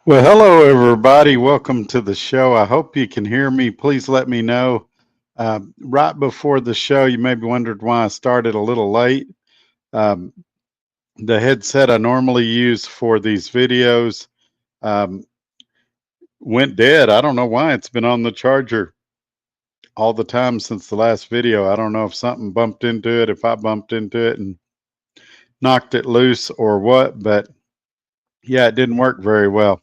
Well, hello, everybody. Welcome to the show. I hope you can hear me. Please let me know. Right before the show, you maybe wondered why I started a little late. Um, the headset I normally use for these videos um, went dead. I don't know why. It's been on the charger all the time since the last video. I don't know if something bumped into it, if I bumped into it and knocked it loose or what, but yeah, it didn't work very well.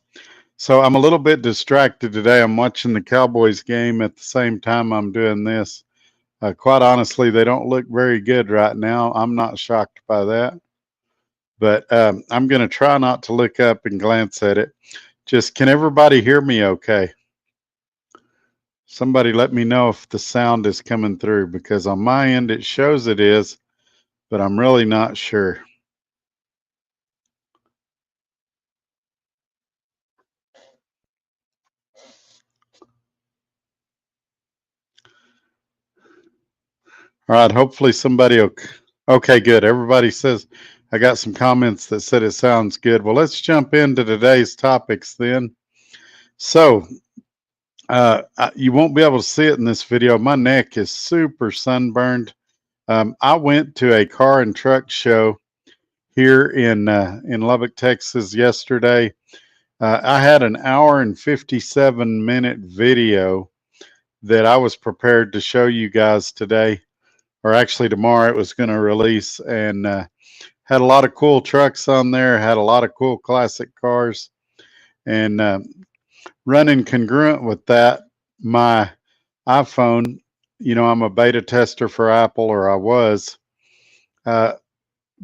So I'm a little bit distracted today. I'm watching the Cowboys game at the same time I'm doing this. Quite honestly, they don't look very good right now. I'm not shocked by that. But I'm going to try not to look up and glance at it. Just, can everybody hear me okay? Somebody let me know if the sound is coming through, because on my end it shows it is, but I'm really not sure. All right, hopefully somebody okay, good. Everybody says, I got some comments that said it sounds good. Well, let's jump into today's topics then. So, you won't be able to see it in this video. My neck is super sunburned. I went to a car and truck show here in Lubbock, Texas yesterday. I had an hour and 57-minute video that I was prepared to show you guys today, or actually tomorrow it was going to release, and had a lot of cool trucks on there, had a lot of cool classic cars, and running congruent with that, my iPhone, you know, I'm a beta tester for Apple, or I was,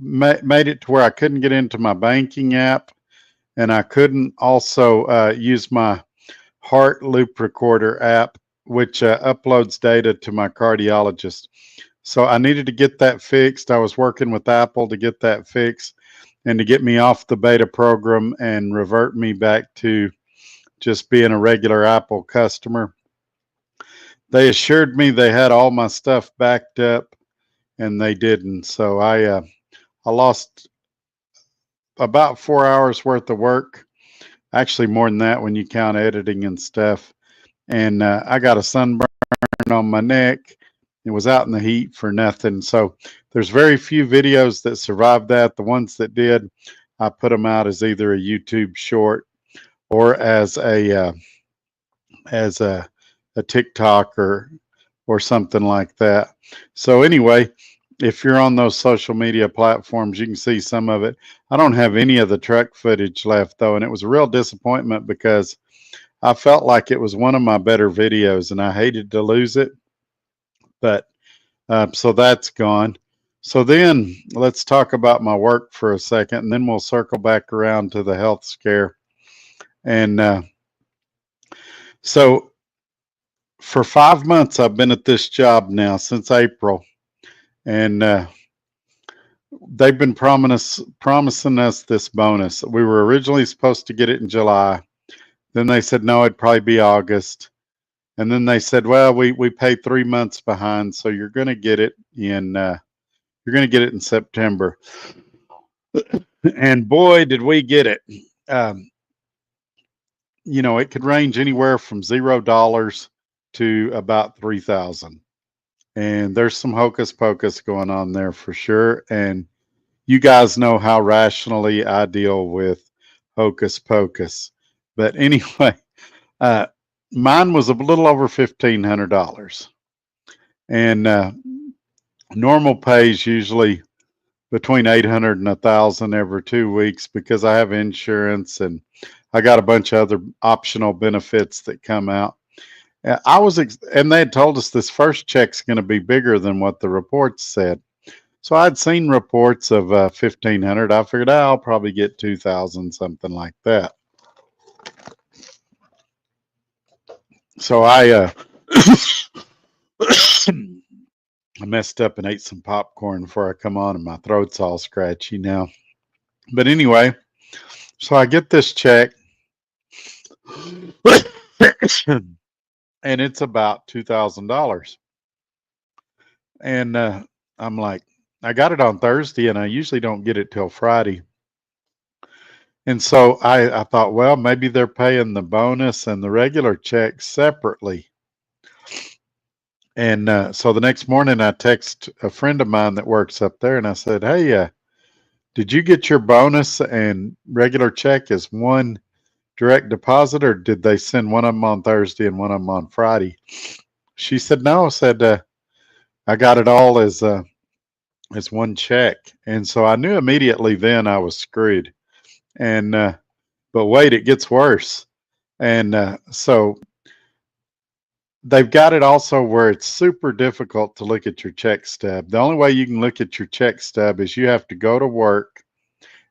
made it to where I couldn't get into my banking app, and I couldn't also use my heart loop recorder app, which uploads data to my cardiologist. So I needed to get that fixed. I was working with Apple to get that fixed and to get me off the beta program and revert me back to just being a regular Apple customer. They assured me they had all my stuff backed up, and they didn't. So I lost about 4 hours worth of work. Actually, more than that when you count editing and stuff. And I got a sunburn on my neck. It was out in the heat for nothing. So there's very few videos that survived that. The ones that did, I put them out as either a YouTube short or as a TikTok or something like that. So anyway, if you're on those social media platforms, you can see some of it. I don't have any of the truck footage left though, and it was a real disappointment because I felt like it was one of my better videos, and I hated to lose it. But so that's gone. So then let's talk about my work for a second, and then we'll circle back around to the health scare. And so for 5 months, I've been at this job now since April, and they've been promising us this bonus. We were originally supposed to get it in July. Then they said, no, it'd probably be August. And then they said, well, we paid 3 months behind, so you're going to get it in September. And boy, did we get it. You know, it could range anywhere from $0 to about 3,000. And there's some hocus pocus going on there for sure. And you guys know how rationally I deal with hocus pocus. But anyway, mine was a little over $1,500, and normal pay is usually between $800 and $1,000 every 2 weeks because I have insurance and I got a bunch of other optional benefits that come out. And they had told us this first check's going to be bigger than what the reports said. So I'd seen reports of $1,500. I figured I'll probably get $2,000, something like that. So I I messed up and ate some popcorn before I come on, and my throat's all scratchy now. But anyway, so I get this check, and it's about $2,000. And I'm like, I got it on Thursday, and I usually don't get it till Friday. And so I thought, well, maybe they're paying the bonus and the regular check separately. And so the next morning, I text a friend of mine that works up there, and I said, "Hey, did you get your bonus and regular check as one direct deposit, or did they send one of them on Thursday and one of them on Friday?" She said, "No." I said, "I got it all as one check." And so I knew immediately then I was screwed. And but wait, it gets worse. And so they've got it also where it's super difficult to look at your check stub. The only way you can look at your check stub is you have to go to work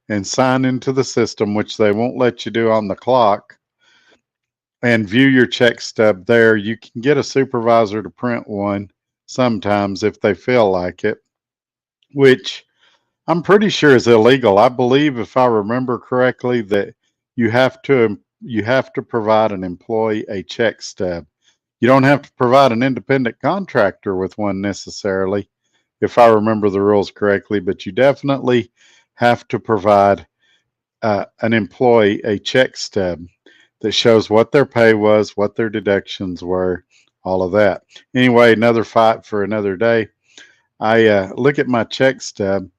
and sign into the system, which they won't let you do on the clock, and view your check stub there. You can get a supervisor to print one sometimes if they feel like it, which I'm pretty sure is illegal. I believe, if I remember correctly, that you have to provide an employee a check stub. You don't have to provide an independent contractor with one necessarily, if I remember the rules correctly, but you definitely have to provide an employee a check stub that shows what their pay was, what their deductions were, all of that. Anyway, another fight for another day. I look at my check stub,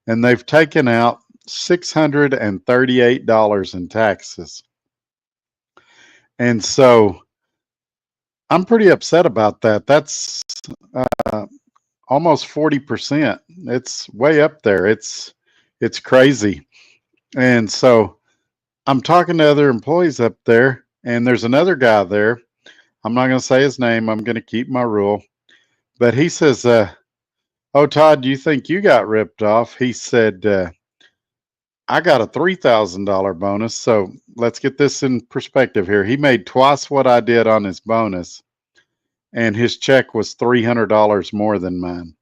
and they've taken out $638 in taxes. And so I'm pretty upset about that. That's uh, almost 40%. It's way up there. It's crazy. And so I'm talking to other employees up there, and there's another guy there. I'm not going to say his name. I'm going to keep my rule. But he says, "Oh, Todd, do you think you got ripped off?" He said, "I got a $3,000 bonus." So let's get this in perspective here. He made twice what I did on his bonus, and his check was $300 more than mine.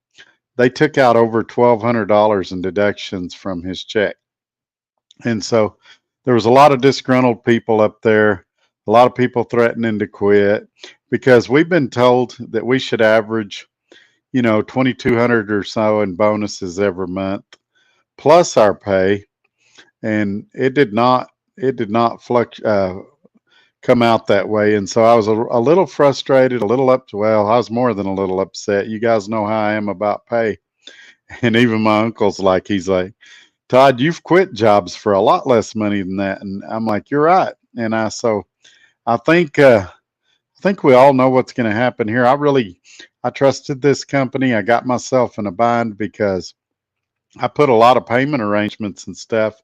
They took out over $1,200 in deductions from his check. And so there was a lot of disgruntled people up there, a lot of people threatening to quit, because we've been told that we should average, 2,200 or so in bonuses every month, plus our pay. And it did not come out that way. And so I was a little frustrated, a little well, I was more than a little upset. You guys know how I am about pay. And even my uncle's like, he's like, "Todd, you've quit jobs for a lot less money than that." And I'm like, "You're right." And I think we all know what's going to happen here. I trusted this company. I got myself in a bind because I put a lot of payment arrangements and stuff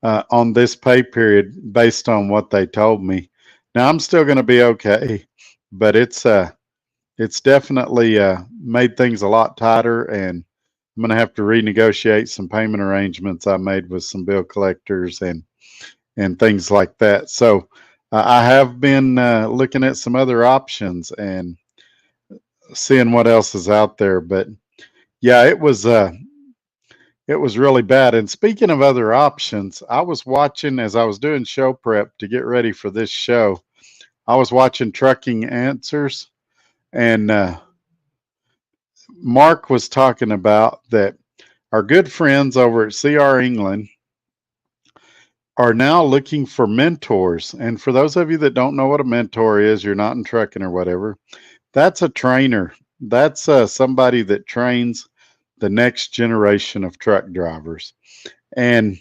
on this pay period based on what they told me. Now I'm still going to be okay, but it's definitely made things a lot tighter, and I'm going to have to renegotiate some payment arrangements I made with some bill collectors and things like that. So I have been looking at some other options and seeing what else is out there. But yeah, it was really bad. And speaking of other options, I was watching as I was doing show prep to get ready for this show. I was watching Trucking Answers, and Mark was talking about that our good friends over at CR England are now looking for mentors. And for those of you that don't know what a mentor is, you're not in trucking or whatever, that's a trainer. That's somebody that trains the next generation of truck drivers. And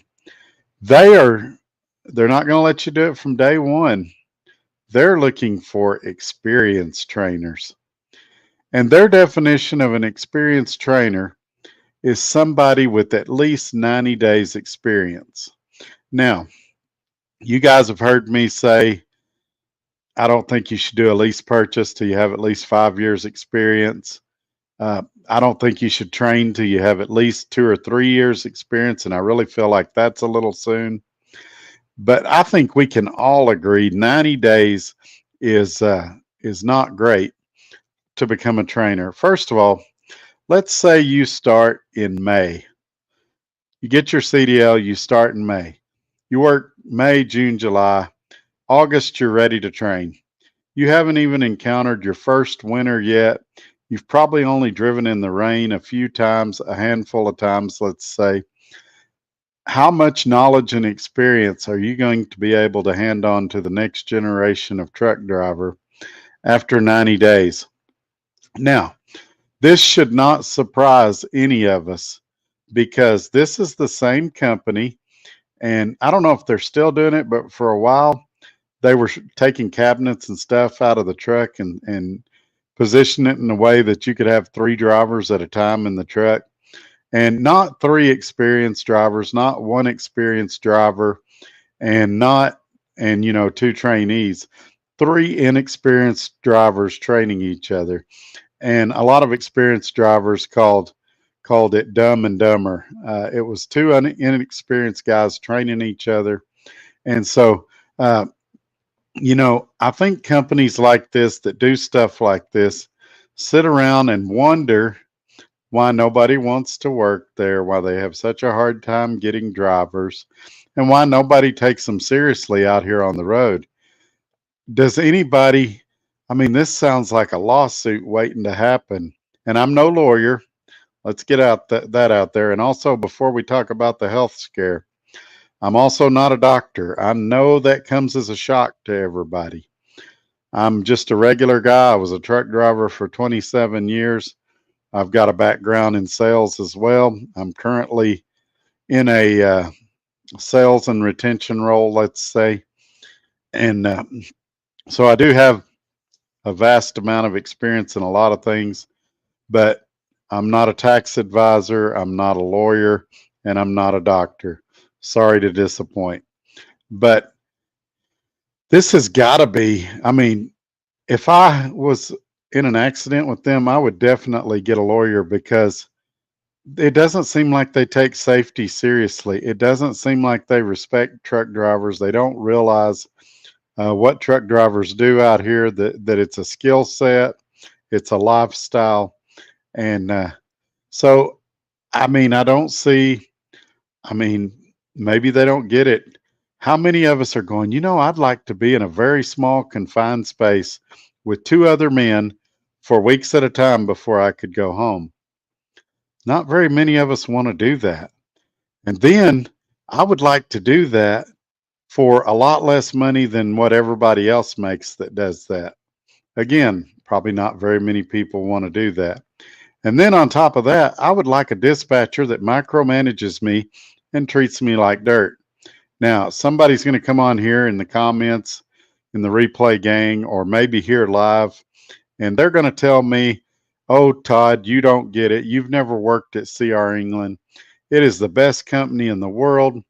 they're not going to let you do it from day one. They're looking for experienced trainers. And their definition of an experienced trainer is somebody with at least 90 days experience. Now, you guys have heard me say, I don't think you should do a lease purchase till you have at least 5 years experience. I don't think you should train till you have at least 2 or 3 years experience. And I really feel like that's a little soon. But I think we can all agree 90 days is is not great to become a trainer. First of all, let's say you start in May. You get your CDL, you start in May. You work May, June, July. August, you're ready to train. You haven't even encountered your first winter yet. You've probably only driven in the rain a few times, a handful of times, let's say. How much knowledge and experience are you going to be able to hand on to the next generation of truck driver after 90 days? Now, this should not surprise any of us because this is the same company. And I don't know if they're still doing it, but for a while, they were taking cabinets and stuff out of the truck and position it in a way that you could have 3 drivers at a time in the truck. And not 3 experienced drivers, not 1 experienced driver, and not, and 2 trainees, 3 inexperienced drivers training each other. And a lot of experienced drivers called it dumb and dumber. It was 2 inexperienced guys training each other. And so, I think companies like this that do stuff like this sit around and wonder why nobody wants to work there, why they have such a hard time getting drivers, and why nobody takes them seriously out here on the road. Does anybody, I mean, this sounds like a lawsuit waiting to happen. And I'm no lawyer. Let's get that out there. And also, before we talk about the health scare, I'm also not a doctor. I know that comes as a shock to everybody. I'm just a regular guy. I was a truck driver for 27 years. I've got a background in sales as well. I'm currently in a sales and retention role, let's say. And so I do have a vast amount of experience in a lot of things, but I'm not a tax advisor, I'm not a lawyer, and I'm not a doctor. Sorry to disappoint. But this has got to be, I mean, if I was in an accident with them, I would definitely get a lawyer because it doesn't seem like they take safety seriously. It doesn't seem like they respect truck drivers. They don't realize what truck drivers do out here, that it's a skill set, it's a lifestyle. And so, I mean, I don't see, I mean, maybe they don't get it. How many of us are going, I'd like to be in a very small confined space with 2 other men for weeks at a time before I could go home? Not very many of us want to do that. And then I would like to do that for a lot less money than what everybody else makes that does that. Again, probably not very many people want to do that. And then on top of that, I would like a dispatcher that micromanages me and treats me like dirt. Now, somebody's going to come on here in the comments, in the replay gang, or maybe here live, and they're going to tell me, oh, Todd, you don't get it. You've never worked at CR England. It is the best company in the world.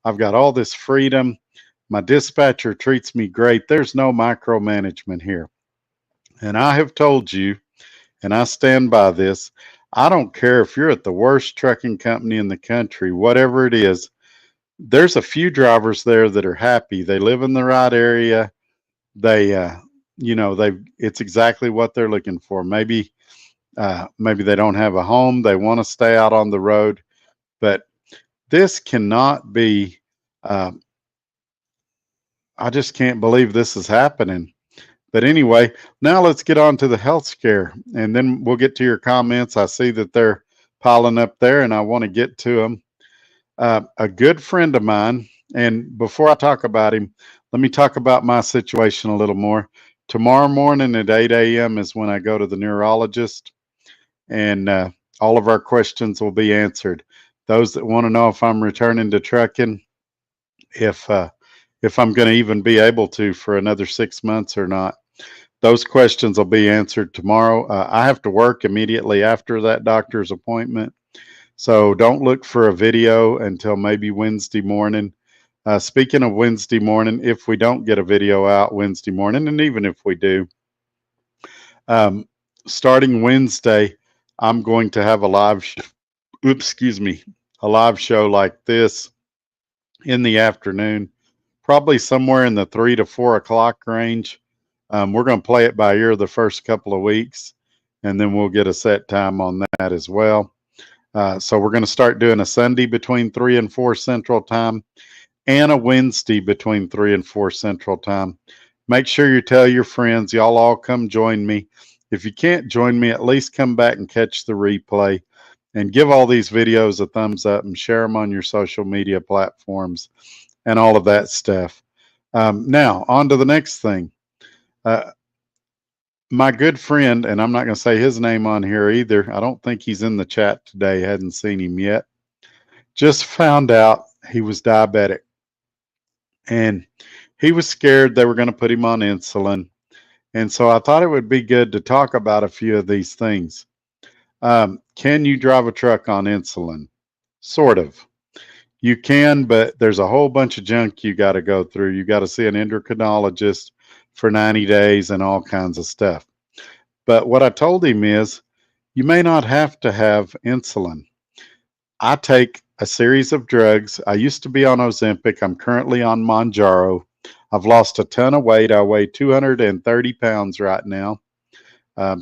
I've got all this freedom. My dispatcher treats me great. There's no micromanagement here. And I have told you, and I stand by this, I don't care if you're at the worst trucking company in the country, whatever it is, there's a few drivers there that are happy. They live in the right area. They, it's exactly what they're looking for. Maybe they don't have a home. They want to stay out on the road, but this cannot be, I just can't believe this is happening. But anyway, now let's get on to the health scare, and then we'll get to your comments. I see that they're piling up there, and I want to get to them. A good friend of mine, and before I talk about him, let me talk about my situation a little more. Tomorrow morning at 8 a.m. is when I go to the neurologist, and all of our questions will be answered. Those that want to know if I'm returning to trucking, if I'm going to even be able to for another 6 months or not, those questions will be answered tomorrow. I have to work immediately after that doctor's appointment, so don't look for a video until maybe Wednesday morning. Speaking of Wednesday morning, if we don't get a video out Wednesday morning, and even if we do, starting Wednesday, I'm going to have a live a live show like this in the afternoon, probably somewhere in the 3 to 4 o'clock range. We're going to play it by ear the first couple of weeks, and then we'll get a set time on that as well. So we're going to start doing a Sunday between 3 and 4 Central Time and a Wednesday between 3 and 4 Central Time. Make sure you tell your friends. Y'all all come join me. If you can't join me, at least come back and catch the replay, and give all these videos a thumbs up and share them on your social media platforms and all of that stuff. Now, on to the next thing. My good friend, and I'm not going to say his name on here either. I don't think he's in the chat today. Hadn't seen him yet. Just found out he was diabetic, and he was scared they were going to put him on insulin. And so I thought it would be good to talk about a few of these things. Can you drive a truck on insulin? Sort of. You can, but there's a whole bunch of junk you got to go through. You got to see an endocrinologist for 90 days and all kinds of stuff. But what I told him is, you may not have to have insulin. I take a series of drugs. I used to be on Ozempic. I'm currently on Mounjaro. I've lost a ton of weight. I weigh 230 pounds right now.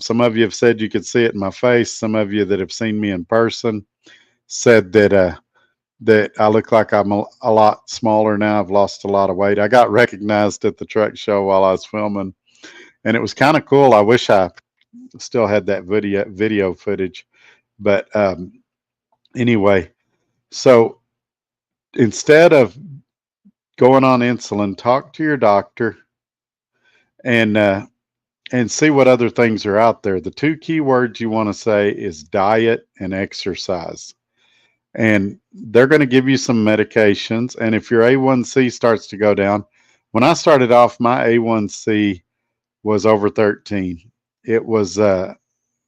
Some of you have said you could see it in my face. Some of you that have seen me in person said that that I look like I'm a lot smaller now. I've lost a lot of weight. I got recognized at the truck show while I was filming, and it was kind of cool. I wish I still had that video footage. But anyway, so instead of going on insulin, talk to your doctor and see what other things are out there. The two key words you want to say is diet and exercise. And they're going to give you some medications. And if your A1C starts to go down, when I started off, my A1C was over 13. It was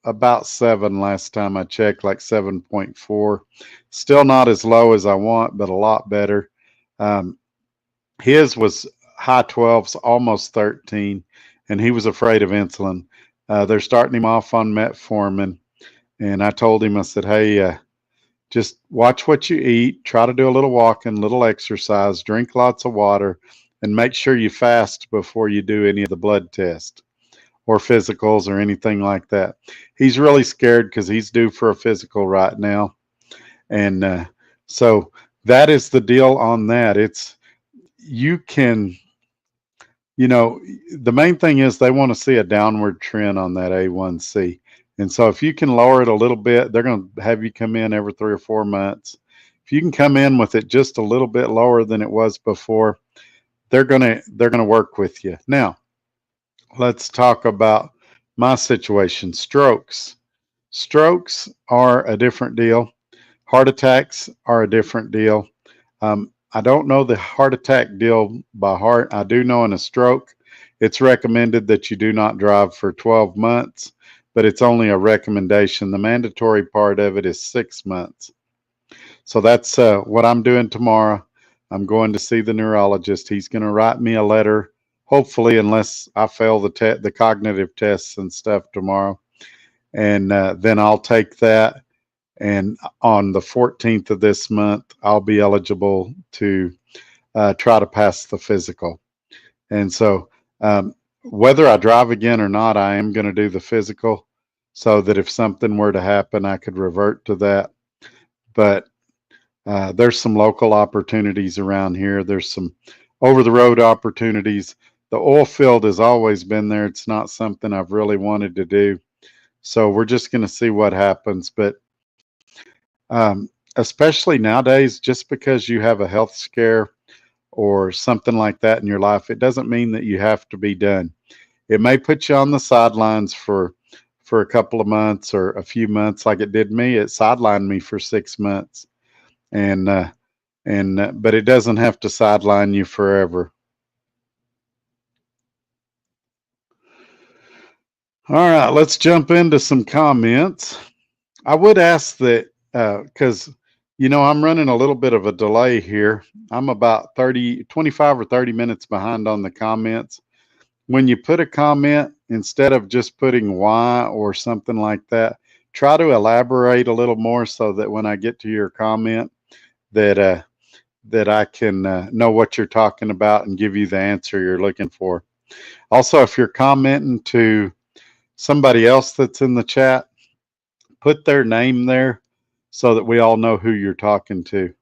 about 7 last time I checked, like 7.4. Still not as low as I want, but a lot better. His was high 12s, almost 13, and he was afraid of insulin. They're starting him off on metformin. And I told him, I said, hey, just watch what you eat, try to do a little walking, little exercise, drink lots of water, and make sure you fast before you do any of the blood tests or physicals or anything like that. He's really scared because he's due for a physical right now. And so that is the deal on that. You can, the main thing is they want to see a downward trend on that A1C. And so if you can lower it a little bit, they're going to have you come in every 3 or 4 months. If you can come in with it just a little bit lower than it was before, they're going to work with you. Now, let's talk about my situation. Strokes. Strokes are a different deal. Heart attacks are a different deal. I don't know the heart attack deal by heart. I do know in a stroke, it's recommended that you do not drive for 12 months. But it's only a recommendation. The mandatory part of it is 6 months. So that's what I'm doing tomorrow. I'm going to see the neurologist. He's going to write me a letter, hopefully, unless I fail the cognitive tests and stuff tomorrow. And then I'll take that. And on the 14th of this month, I'll be eligible to try to pass the physical. And so whether I drive again or not, I am going to do the physical so that if something were to happen, I could revert to that. But there's some local opportunities around here. There's some over-the-road opportunities. The oil field has always been there. It's not something I've really wanted to do. So we're just going to see what happens. But especially nowadays, just because you have a health scare or something like that in your life, it doesn't mean that you have to be done. It may put you on the sidelines for a couple of months or a few months, like it did me. It sidelined me for 6 months, but it doesn't have to sideline you forever. All right, let's jump into some comments. I would ask that because I'm running a little bit of a delay here. I'm about 25 or 30 minutes behind on the comments. When you put a comment, instead of just putting why or something like that, try to elaborate a little more so that when I get to your comment that I can know what you're talking about and give you the answer you're looking for. Also, if you're commenting to somebody else that's in the chat, put their name there so that we all know who you're talking to.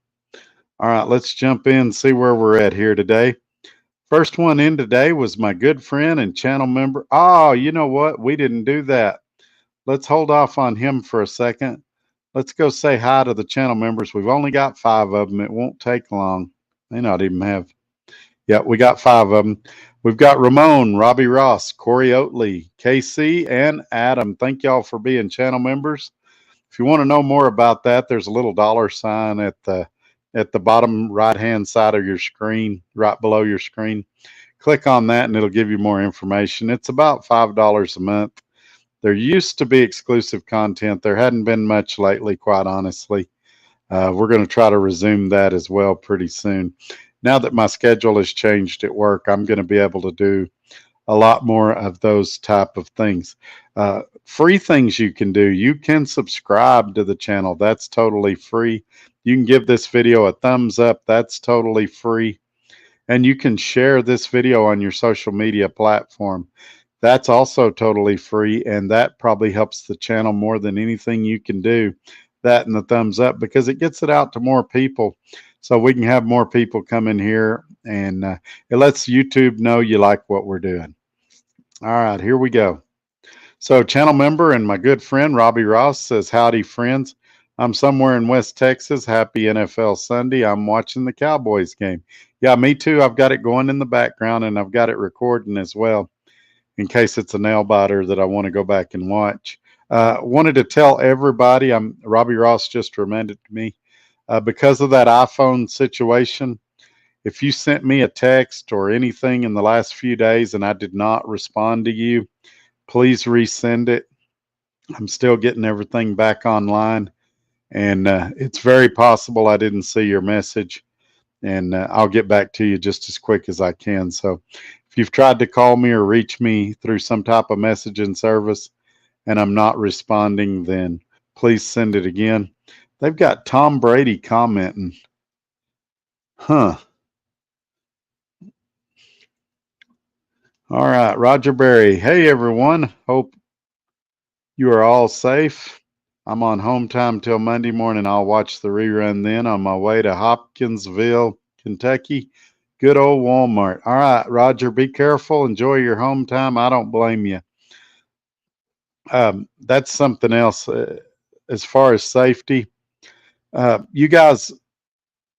All right, let's jump in and see where we're at here today. First one in today was my good friend and channel member. Oh, you know what? We didn't do that. Let's hold off on him for a second. Let's go say hi to the channel members. We've only got 5 of them. It won't take long. May not even have. Yeah, we got 5 of them. We've got Ramon, Robbie Ross, Corey Oatley, KC, and Adam. Thank y'all for being channel members. If you want to know more about that, there's a little $sign at the bottom right-hand side of your screen, right below your screen. Click on that and it'll give you more information. It's about $5 a month. There used to be exclusive content. There hadn't been much lately, quite honestly. We're going to try to resume that as well pretty soon. Now that my schedule has changed at work, I'm going to be able to do a lot more of those type of things. Free things you can do. You can subscribe to the channel. That's totally free. You can give this video a thumbs up. That's totally free. And you can share this video on your social media platform. That's also totally free. And that probably helps the channel more than anything you can do. That and the thumbs up, because it gets it out to more people. So we can have more people come in here, and it lets YouTube know you like what we're doing. All right, here we go. So channel member and my good friend Robbie Ross says, howdy friends. I'm somewhere in West Texas. Happy NFL Sunday. I'm watching the Cowboys game. Yeah, me too. I've got it going in the background and I've got it recording as well in case it's a nail biter that I want to go back and watch. Wanted to tell everybody, Robbie Ross just reminded me, because of that iPhone situation, if you sent me a text or anything in the last few days and I did not respond to you, please resend it. I'm still getting everything back online, and it's very possible I didn't see your message, and I'll get back to you just as quick as I can. So if you've tried to call me or reach me through some type of messaging service and I'm not responding, then please send it again. They've got Tom Brady commenting. Huh. All right, Roger Berry. Hey, everyone. Hope you are all safe. I'm on home time till Monday morning. I'll watch the rerun then on my way to Hopkinsville, Kentucky. Good old Walmart. All right, Roger, be careful. Enjoy your home time. I don't blame you. That's something else as far as safety. You guys,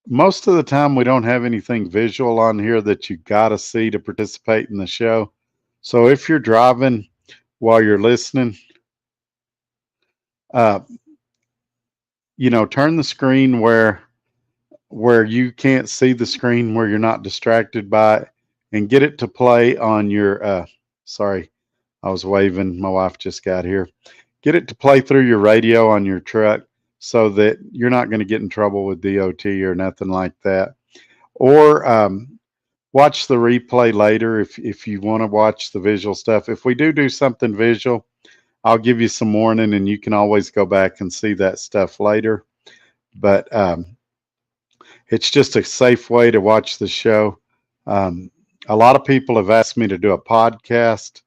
most of the time we don't have anything visual on here that you got to see to participate in the show. So if you're driving while you're listening, you know, turn the screen where you can't see the screen, where you're not distracted by it, and get it to play on your sorry, I was waving, my wife just got here. Get it to play through your radio on your truck so that you're not going to get in trouble with DOT or nothing like that. Or watch the replay later if you want to watch the visual stuff. If we do something visual, I'll give you some warning, and you can always go back and see that stuff later. But it's just a safe way to watch the show. A lot of people have asked me to do a podcast,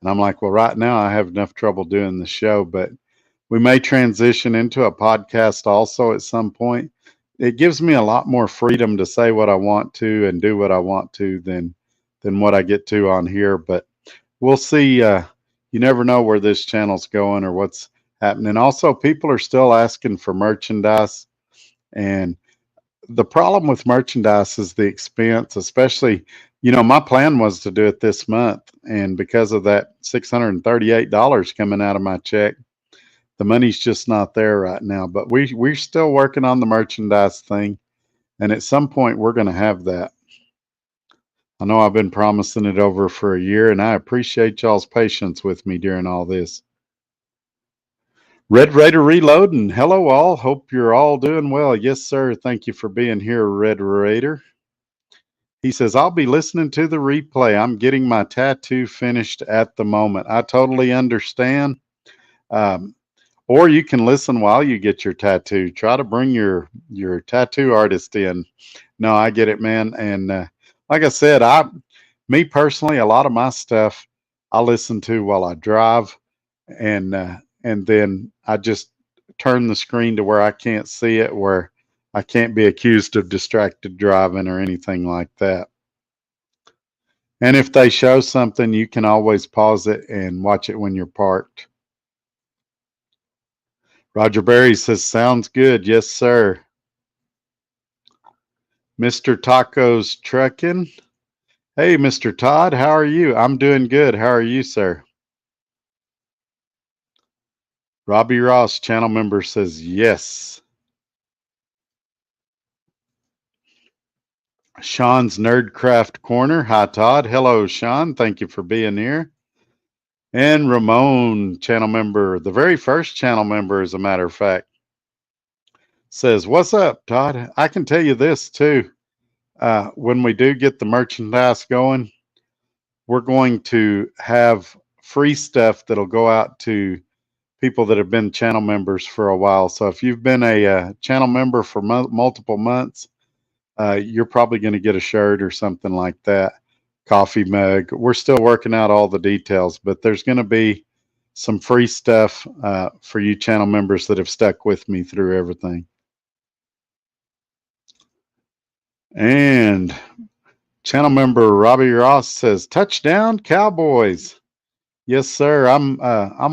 and I'm like, well, right now I have enough trouble doing the show, but we may transition into a podcast also at some point. It gives me a lot more freedom to say what I want to and do what I want to than what I get to on here. But we'll see. You never know where this channel's going or what's happening. Also, people are still asking for merchandise, and the problem with merchandise is the expense, especially, you know, my plan was to do it this month, and because of that $638 coming out of my check, the money's just not there right now. But we're still working on the merchandise thing, and at some point we're going to have that. I know I've been promising it over for a year, and I appreciate y'all's patience with me during all this. Red Raider Reloading. Hello all. Hope you're all doing well. Yes, sir. Thank you for being here, Red Raider. He says, I'll be listening to the replay. I'm getting my tattoo finished at the moment. I totally understand. Or you can listen while you get your tattoo. Try to bring your tattoo artist in. No, I get it, man. And like I said, Me personally, a lot of my stuff I listen to while I drive, and then I just turn the screen to where I can't see it, where I can't be accused of distracted driving or anything like that. And if they show something, you can always pause it and watch it when you're parked. Roger Berry says, sounds good. Yes, sir. Mr. Tacos Truckin'. Hey, Mr. Todd, how are you? I'm doing good. How are you, sir? Robbie Ross, channel member, says yes. Sean's Nerdcraft Corner. Hi, Todd. Hello, Sean. Thank you for being here. And Ramon, channel member, the very first channel member, as a matter of fact, says, what's up, Todd? I can tell you this, too. When we do get the merchandise going, we're going to have free stuff that'll go out to people that have been channel members for a while. So if you've been a channel member for multiple months, you're probably going to get a shirt or something like that, coffee mug. We're still working out all the details, but there's going to be some free stuff for you channel members that have stuck with me through everything. And channel member Robbie Ross says, touchdown Cowboys. Yes, sir. I'm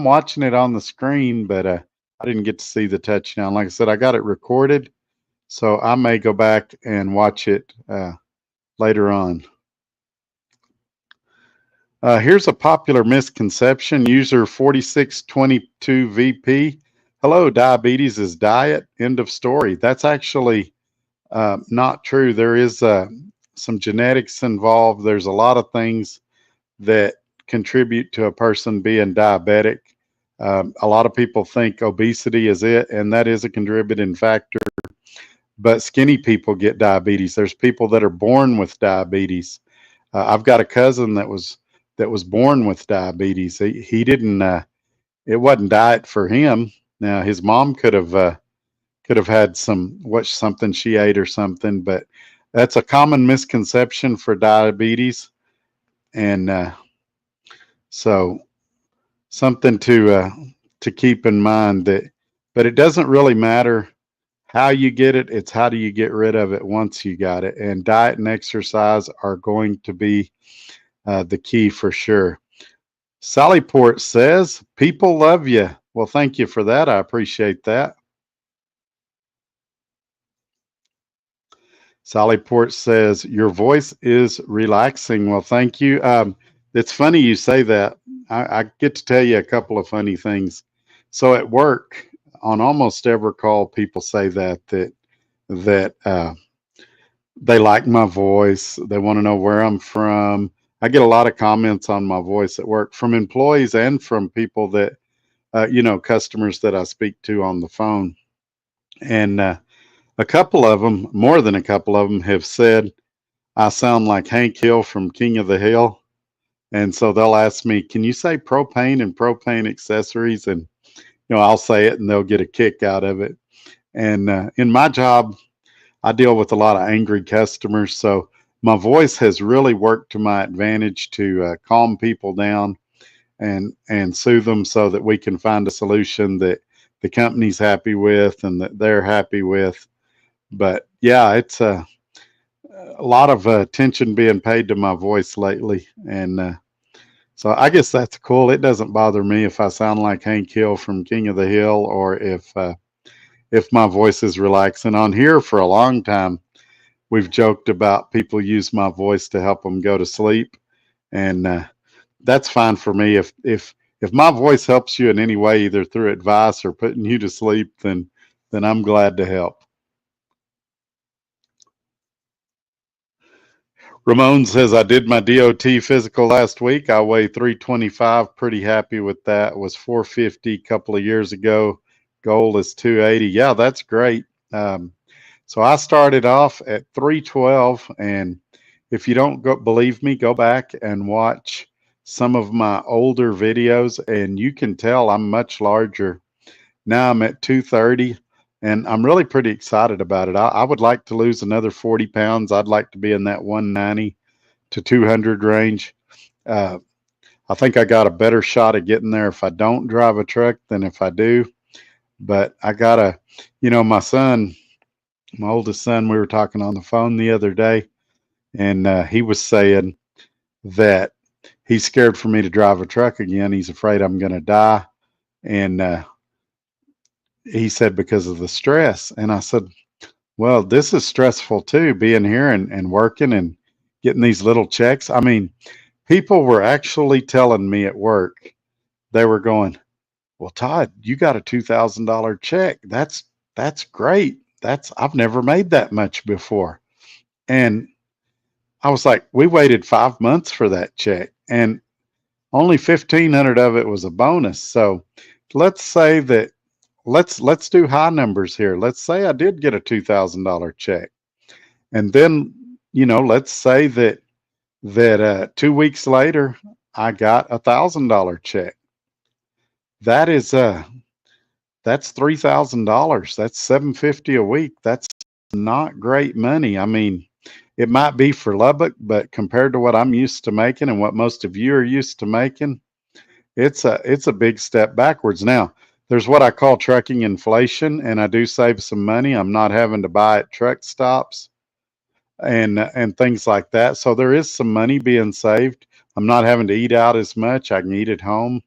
watching it on the screen, but I didn't get to see the touchdown. Like I said, I got it recorded, so I may go back and watch it later on. Here's a popular misconception. User 4622VP. Hello, diabetes is diet. End of story. That's actually not true. There is some genetics involved. There's a lot of things that contribute to a person being diabetic. A lot of people think obesity is it, and that is a contributing factor. But skinny people get diabetes. There's people that are born with diabetes. I've got a cousin that was born with diabetes. He didn't. It wasn't diet for him. Now his mom could have had something she ate or something, but that's a common misconception for diabetes, and so something to keep in mind that. But it doesn't really matter how you get it. It's how do you get rid of it once you got it. And diet and exercise are going to be the key for sure. Sallyport says, people love you. Well, thank you for that. I appreciate that. Sallyport says, your voice is relaxing. Well, thank you. It's funny you say that. I get to tell you a couple of funny things. So at work, on almost every call, people say that they like my voice. They want to know where I'm from. I get a lot of comments on my voice at work from employees and from people that, customers that I speak to on the phone. And a couple of them, more than a couple of them, have said I sound like Hank Hill from King of the Hill. And so they'll ask me, can you say propane and propane accessories? And, I'll say it and they'll get a kick out of it. And in my job, I deal with a lot of angry customers. So my voice has really worked to my advantage to calm people down and soothe them so that we can find a solution that the company's happy with and that they're happy with. But yeah, it's a lot of attention being paid to my voice lately. And so I guess that's cool. It doesn't bother me if I sound like Hank Hill from King of the Hill or if my voice is relaxing. On here for a long time, we've joked about people use my voice to help them go to sleep. And that's fine for me. If my voice helps you in any way, either through advice or putting you to sleep, then I'm glad to help. Ramon says, I did my DOT physical last week. I weigh 325. Pretty happy with that. It was 450 a couple of years ago. Goal is 280. Yeah, that's great. So I started off at 312. And if you don't believe me, go back and watch some of my older videos and you can tell I'm much larger. Now I'm at 230. And I'm really pretty excited about it. I would like to lose another 40 pounds. I'd like to be in that 190 to 200 range. Uh, I think I got a better shot of getting there if I don't drive a truck than if I do. But I gotta, my son, my oldest son, we were talking on the phone the other day, and he was saying that he's scared for me to drive a truck again. He's afraid I'm going to die. And he said, because of the stress. And I said, well, this is stressful too, being here and working and getting these little checks. I mean, people were actually telling me at work, they were going, well, Todd, you got a $2,000 check. That's great. I've never made that much before. And I was like, we waited 5 months for that check, and only 1,500 of it was a bonus. So let's say that let's do high numbers here. Let's say I did get a $2,000 check, and then let's say that 2 weeks later I got a $1,000 check. That is that's $3,000. That's $750 a week. That's not great money. I mean, it might be for Lubbock, but compared to what I'm used to making and what most of you are used to making, it's a big step backwards. Now, there's what I call trucking inflation, and I do save some money. I'm not having to buy at truck stops and things like that. So there is some money being saved. I'm not having to eat out as much. I can eat at home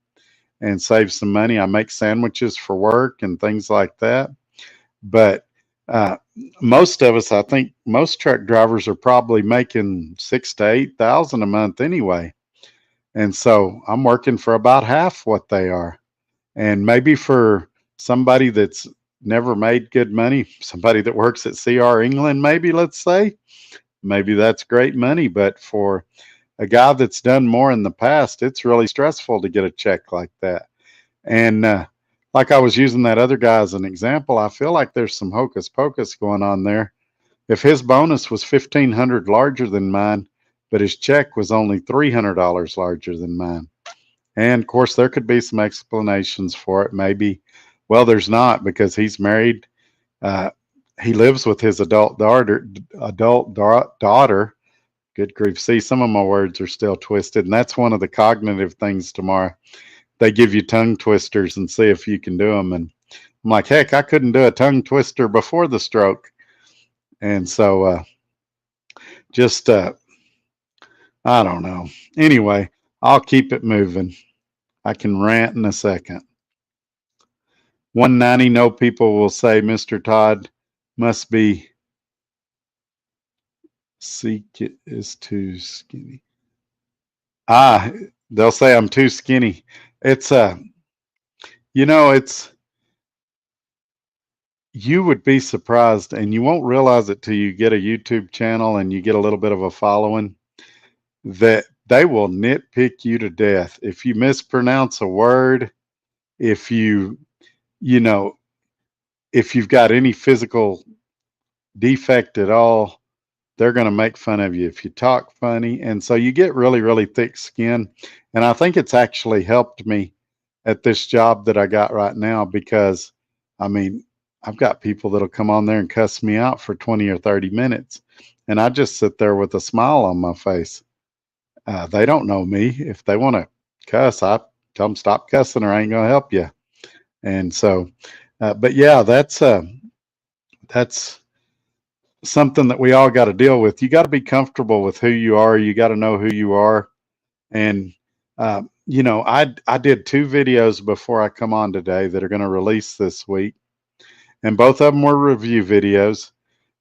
and save some money. I make sandwiches for work and things like that. But most of us, I think most truck drivers are probably making 6,000 to 8,000 a month anyway. And so I'm working for about half what they are. And maybe for somebody that's never made good money, somebody that works at CR England, maybe, let's say, maybe that's great money. But for a guy that's done more in the past, it's really stressful to get a check like that. And like I was using that other guy as an example, I feel like there's some hocus pocus going on there. If his bonus was $1,500 larger than mine, but his check was only $300 larger than mine. And of course, there could be some explanations for it. Maybe, well, there's not, because he's married. He lives with his adult daughter. Good grief. See, some of my words are still twisted. And that's one of the cognitive things tomorrow. They give you tongue twisters and see if you can do them. And I'm like, heck, I couldn't do a tongue twister before the stroke. And so I don't know. Anyway, I'll keep it moving. I can rant in a second. 190, no, people will say Mr. Todd must be is too skinny. They'll say I'm too skinny. It's you would be surprised, and you won't realize it till you get a YouTube channel and you get a little bit of a following, that they will nitpick you to death. If you mispronounce a word, if if you've got any physical defect at all, they're going to make fun of you if you talk funny. And so you get really, really thick skin. And I think it's actually helped me at this job that I got right now, because I mean, I've got people that'll come on there and cuss me out for 20 or 30 minutes. And I just sit there with a smile on my face. They don't know me. If they want to cuss, I tell them stop cussing or I ain't going to help you. And so, but yeah, that's something that we all got to deal with. You got to be comfortable with who you are. You got to know who you are. And, I did 2 videos before I come on today that are going to release this week. And both of them were review videos.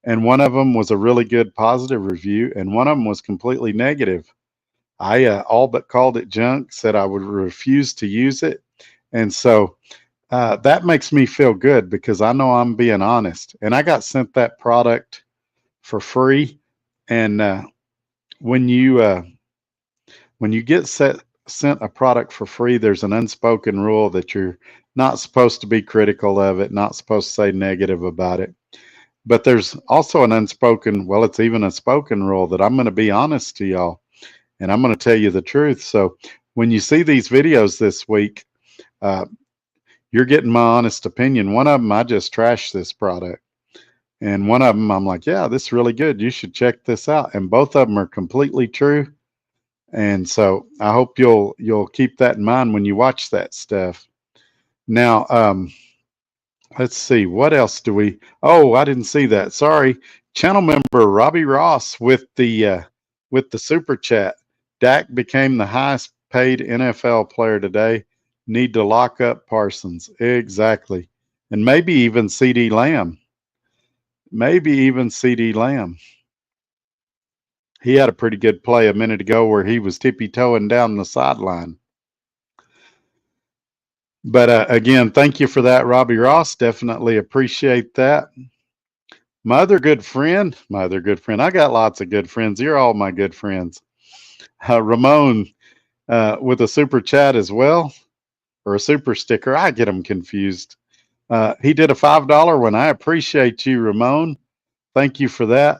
And one of them was a really good positive review. And one of them was completely negative. I all but called it junk, said I would refuse to use it. And so that makes me feel good, because I know I'm being honest. And I got sent that product for free. And when you get sent a product for free, there's an unspoken rule that you're not supposed to be critical of it, not supposed to say negative about it. But there's also an unspoken, well, it's even a spoken rule that I'm going to be honest to y'all, and I'm going to tell you the truth. So when you see these videos this week, you're getting my honest opinion. One of them, I just trashed this product. And one of them, I'm like, yeah, this is really good. You should check this out. And both of them are completely true. And so I hope you'll keep that in mind when you watch that stuff. Now, let's see, what else do we? Oh, I didn't see that. Sorry, channel member Robbie Ross with the super chat. Dak became the highest paid NFL player today. Need to lock up Parsons. Exactly, and maybe even C.D. Lamb. Maybe even C.D. Lamb. He had a pretty good play a minute ago where he was tippy toeing down the sideline. But again, thank you for that, Robbie Ross. Definitely appreciate that. My other good friend. I got lots of good friends. You're all my good friends. Ramon with a super chat as well, or a super sticker. I get them confused. He did a $5 one. I appreciate you, Ramon. Thank you for that.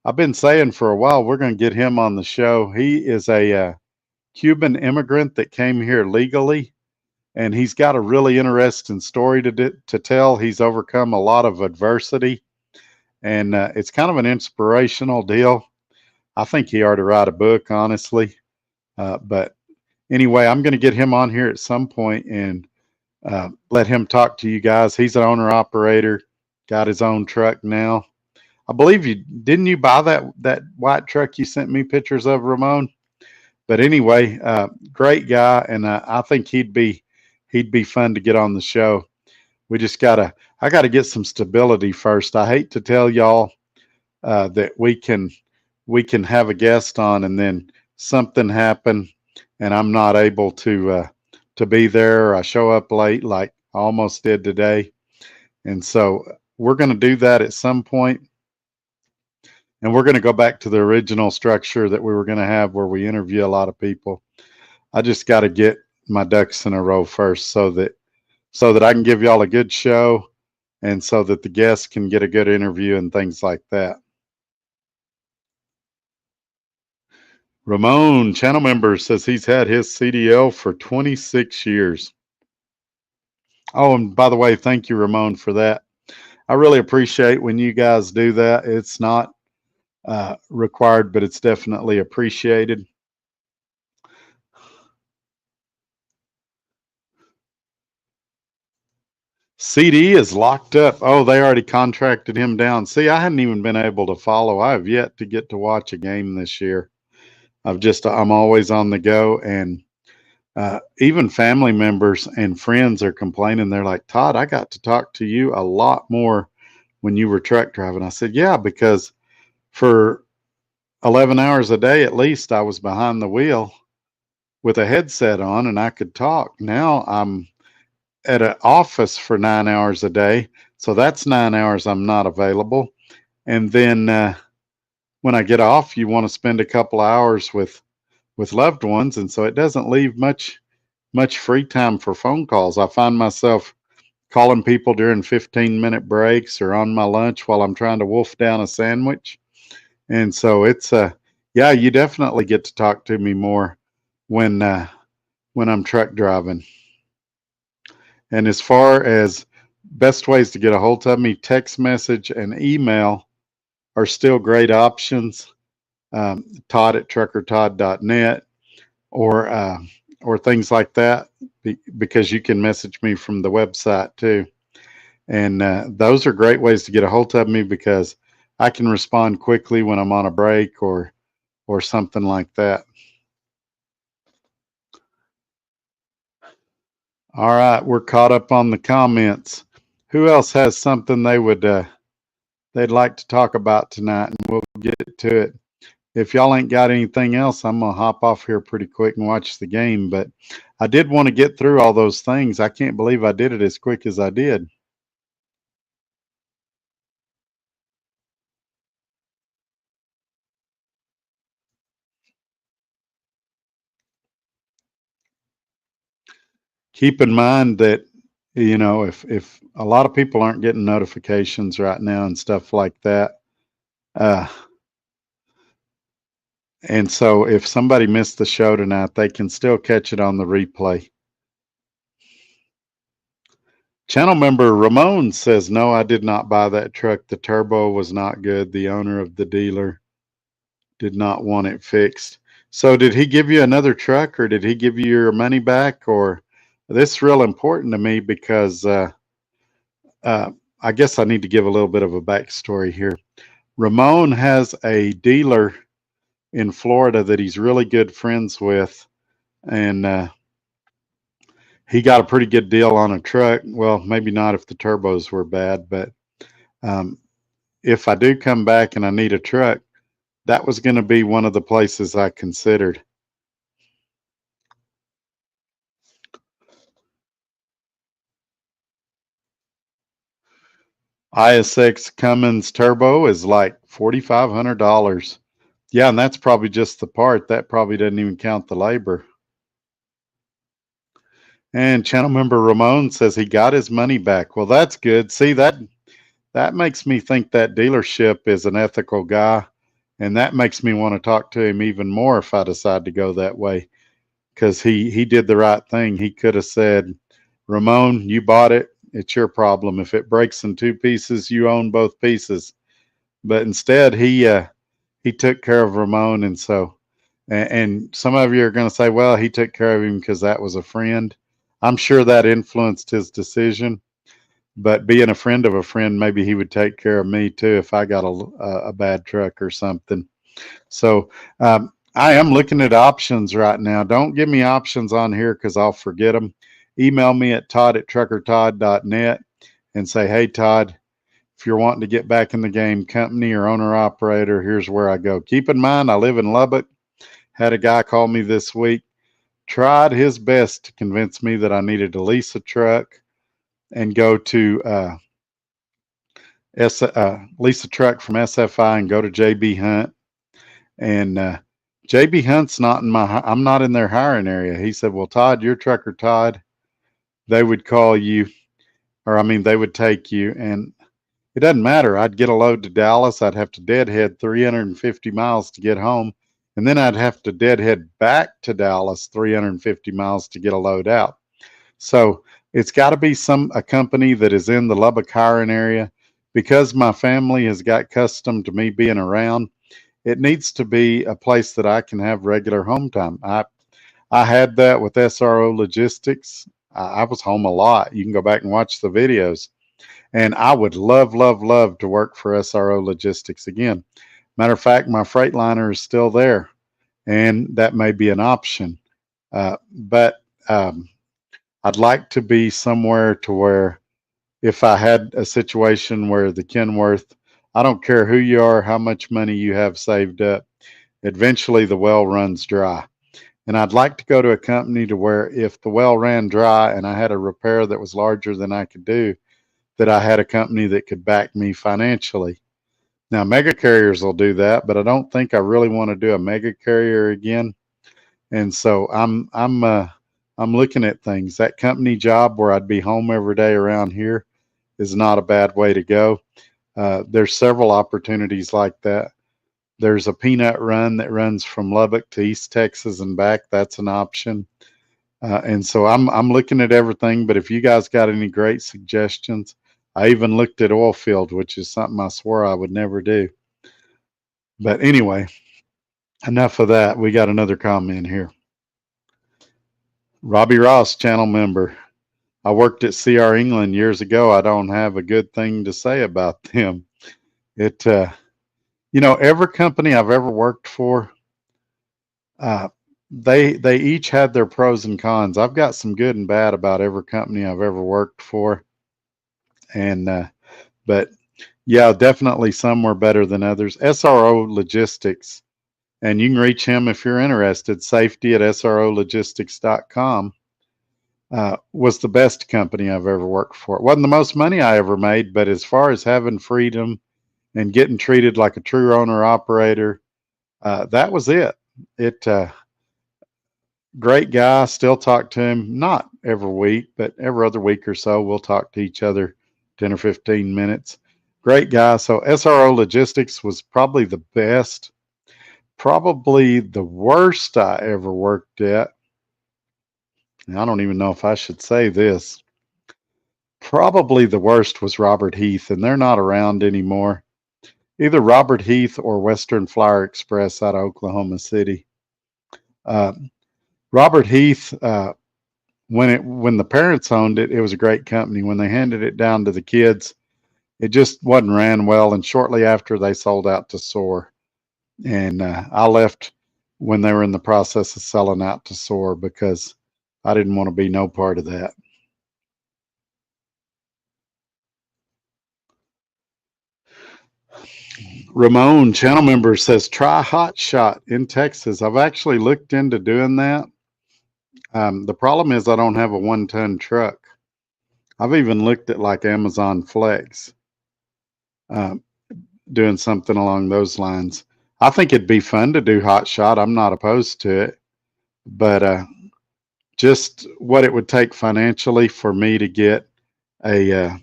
I've been saying for a while we're going to get him on the show. He is a Cuban immigrant that came here legally, and he's got a really interesting story to tell. He's overcome a lot of adversity, and it's kind of an inspirational deal. I think he ought to write a book, honestly. But anyway, I'm going to get him on here at some point and let him talk to you guys. He's an owner operator, got his own truck now. I believe you buy that white truck you sent me pictures of, Ramon? But anyway, great guy, and I think he'd be fun to get on the show. We just I gotta get some stability first. I hate to tell y'all that we can have a guest on and then something happen and I'm not able to be there. I show up late like I almost did today, and so we're going to do that at some point. And we're going to go back to the original structure that we were going to have where we interview a lot of people. I just got to get my ducks in a row first so that I can give y'all a good show and so that the guests can get a good interview and things like that. Ramon, channel member, says he's had his CDL for 26 years. Oh, and by the way, thank you, Ramon, for that. I really appreciate when you guys do that. It's not required, but it's definitely appreciated. CD is locked up. Oh, they already contracted him down. See, I hadn't even been able to follow. I have yet to get to watch a game this year. I'm always on the go, and even family members and friends are complaining. They're like, Todd, I got to talk to you a lot more when you were truck driving. I said, yeah, because for 11 hours a day at least, I was behind the wheel with a headset on and I could talk. Now I'm at an office for 9 hours a day. So that's 9 hours I'm not available. And then when I get off, you want to spend a couple hours with loved ones. And so it doesn't leave much free time for phone calls. I find myself calling people during 15-minute breaks or on my lunch while I'm trying to wolf down a sandwich. And so it's yeah, you definitely get to talk to me more when I'm truck driving. And as far as best ways to get a hold of me, text message and email are still great options. Todd at truckertodd.net or things like that, because you can message me from the website too. And those are great ways to get a hold of me because I can respond quickly when I'm on a break or something like that. All right, we're caught up on the comments. Who else has something they'd like to talk about tonight, and we'll get to it. If y'all ain't got anything else, I'm gonna hop off here pretty quick and watch the game. But I did want to get through all those things. I can't believe I did it as quick as I did. Keep in mind that if a lot of people aren't getting notifications right now and stuff like that, and so if somebody missed the show tonight, they can still catch it on the replay. Channel member Ramon says, no, I did not buy that truck. The turbo was not good. The owner of the dealer did not want it fixed. So did he give you another truck, or did he give you your money back? Or this is real important to me because uh, I guess I need to give a little bit of a backstory here. Ramon has a dealer in Florida that he's really good friends with, and he got a pretty good deal on a truck. Well, maybe not if the turbos were bad, but um, if I do come back and I need a truck, that was going to be one of the places I considered. ISX Cummins Turbo is like $4,500. Yeah, and that's probably just the part. That probably doesn't even count the labor. And channel member Ramon says he got his money back. Well, that's good. See, that makes me think that dealership is an ethical guy, and that makes me want to talk to him even more if I decide to go that way, because he did the right thing. He could have said, Ramon, you bought it. It's your problem. If it breaks in two pieces, you own both pieces. But instead, he took care of Ramon, and so and some of you are going to say, well, he took care of him because that was a friend. I'm sure that influenced his decision. But being a friend of a friend, maybe he would take care of me too if I got a bad truck or something. So I am looking at options right now. Don't give me options on here because I'll forget them. Email me at todd@truckertodd.net and say, hey, Todd, if you're wanting to get back in the game, company or owner operator, here's where I go. Keep in mind, I live in Lubbock. Had a guy call me this week, tried his best to convince me that I needed to lease a truck and go to lease a truck from SFI and go to JB Hunt. And JB Hunt's not in I'm not in their hiring area. He said, well, Todd, you're Trucker Todd. They would call you, or I mean, they would take you. And it doesn't matter. I'd get a load to Dallas. I'd have to deadhead 350 miles to get home. And then I'd have to deadhead back to Dallas 350 miles to get a load out. So it's got to be a company that is in the Lubbock hiring area. Because my family has got accustomed to me being around, it needs to be a place that I can have regular home time. I had that with SRO Logistics. I was home a lot. You can go back and watch the videos. And I would love, love, love to work for SRO Logistics again. Matter of fact, my Freightliner is still there, and that may be an option. But I'd like to be somewhere to where if I had a situation where the Kenworth, I don't care who you are, how much money you have saved up, eventually the well runs dry. And I'd like to go to a company to where if the well ran dry and I had a repair that was larger than I could do, that I had a company that could back me financially. Now, mega carriers will do that, but I don't think I really want to do a mega carrier again. And so I'm looking at things. That company job where I'd be home every day around here is not a bad way to go. There's several opportunities like that. There's a peanut run that runs from Lubbock to East Texas and back. That's an option. And so I'm looking at everything. But if you guys got any great suggestions, I even looked at oil field, which is something I swore I would never do. But anyway, enough of that. We got another comment here. Robbie Ross, channel member. I worked at CR England years ago. I don't have a good thing to say about them. It, every company I've ever worked for, they each had their pros and cons. I've got some good and bad about every company I've ever worked for, and but yeah, definitely some were better than others. SRO Logistics, and you can reach him if you're interested. Safety at srologistics.com. Was the best company I've ever worked for. It wasn't the most money I ever made, but as far as having freedom and getting treated like a true owner operator, that was it. Great guy. Still talk to him, not every week, but every other week or so, we'll talk to each other 10 or 15 minutes. Great guy. So SRO Logistics was probably the best. Probably the worst I ever worked at. I don't even know if I should say this. Probably the worst was Robert Heath, and they're not around anymore. Either Robert Heath or Western Flyer Express out of Oklahoma City. Uh, Robert Heath, when the parents owned it, it was a great company. When they handed it down to the kids, it just wasn't ran well. And shortly after, they sold out to Soar. And I left when they were in the process of selling out to Soar because I didn't want to be no part of that. Ramon, channel member, says try Hot Shot in Texas. I've actually looked into doing that. The problem is I don't have a 1-ton truck. I've even looked at like Amazon Flex, uh, doing something along those lines. I think it'd be fun to do Hot Shot. I'm not opposed to it, but just what it would take financially for me to get a uh,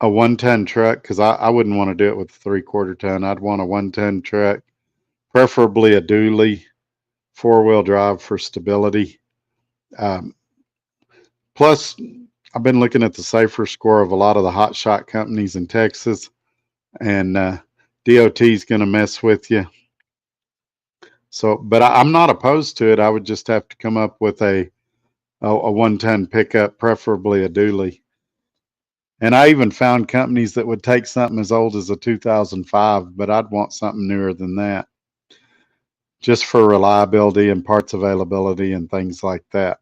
a 1-ton truck, because I wouldn't want to do it with a 3/4 ton. I'd want a 1-ton truck, preferably a dually, 4-wheel drive for stability. Um, Plus, I've been looking at the safer score of a lot of the hot shot companies in Texas, and DOT is going to mess with you. So, but I'm not opposed to it. I would just have to come up with a 1-ton pickup, preferably a dually. And I even found companies that would take something as old as a 2005, but I'd want something newer than that, just for reliability and parts availability and things like that.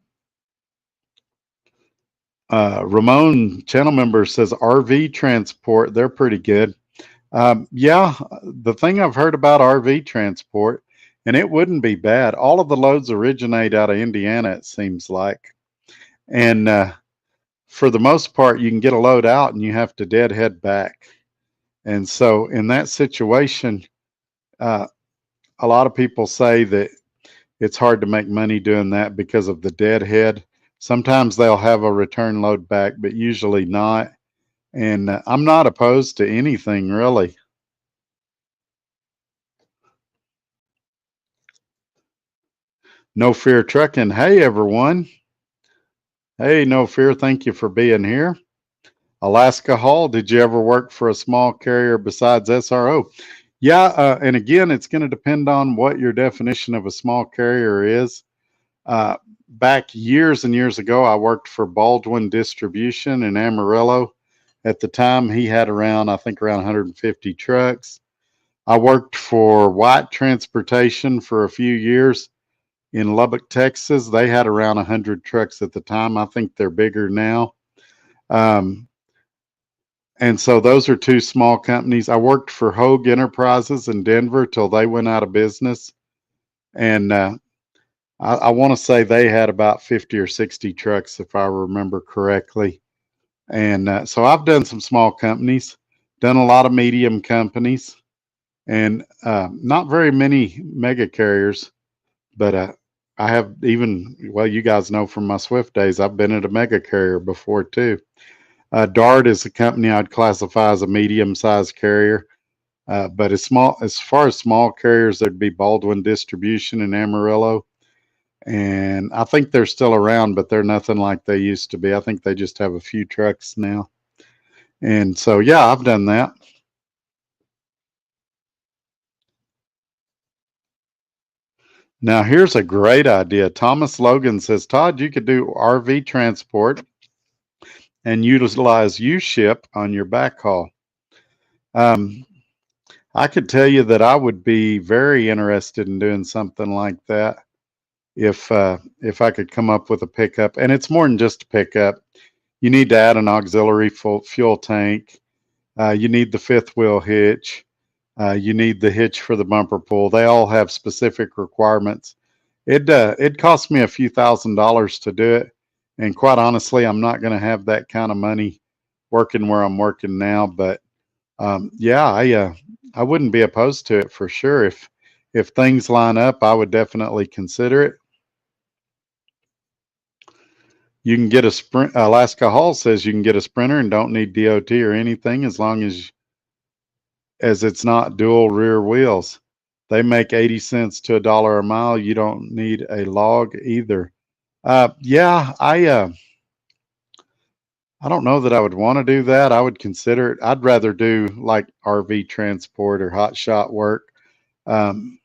Ramon, channel member, says RV transport, they're pretty good. Yeah, the thing I've heard about RV transport, and it wouldn't be bad. All of the loads originate out of Indiana, it seems like. And for the most part, you can get a load out and you have to deadhead back. And so in that situation, uh, a lot of people say that it's hard to make money doing that because of the deadhead. Sometimes they'll have a return load back, but usually not. And I'm not opposed to anything really. No Fear Trucking. Hey, everyone. Hey, No Fear. Thank you for being here. Alaska Hall. Did you ever work for a small carrier besides SRO? Yeah. And again, it's going to depend on what your definition of a small carrier is. Back years and years ago, I worked for Baldwin Distribution in Amarillo. At the time, he had around, I think, around 150 trucks. I worked for White Transportation for a few years in Lubbock, Texas. They had around 100 trucks at the time. I think they're bigger now. Um, and so those are two small companies. I worked for Hogue Enterprises in Denver till they went out of business. And I want to say they had about 50 or 60 trucks, if I remember correctly. And so I've done some small companies, done a lot of medium companies, and not very many mega carriers, but I have even, well, you guys know from my Swift days, I've been at a mega carrier before too. Dart is a company I'd classify as a medium-sized carrier. But as far as small carriers, there'd be Baldwin Distribution in Amarillo. And I think they're still around, but they're nothing like they used to be. I think they just have a few trucks now. And so, yeah, I've done that. Now, here's a great idea. Thomas Logan says, Todd, you could do RV transport and utilize U-Ship on your backhaul. I could tell you that I would be very interested in doing something like that if I could come up with a pickup. And it's more than just a pickup. You need to add an auxiliary fuel tank. You need the fifth wheel hitch. You need the hitch for the bumper pull. They all have specific requirements. It cost me a few $1,000s to do it, and quite honestly, I'm not going to have that kind of money working where I'm working now. But yeah, I wouldn't be opposed to it for sure. If things line up, I would definitely consider it. You can get a sprint. Alaska Hall says you can get a Sprinter and don't need DOT or anything as long as it's not dual rear wheels. They make 80 cents to $1 a mile. You don't need a log either. Yeah, I don't know that I would want to do that. I would consider it. I'd rather do like RV transport or hot shot work. Um,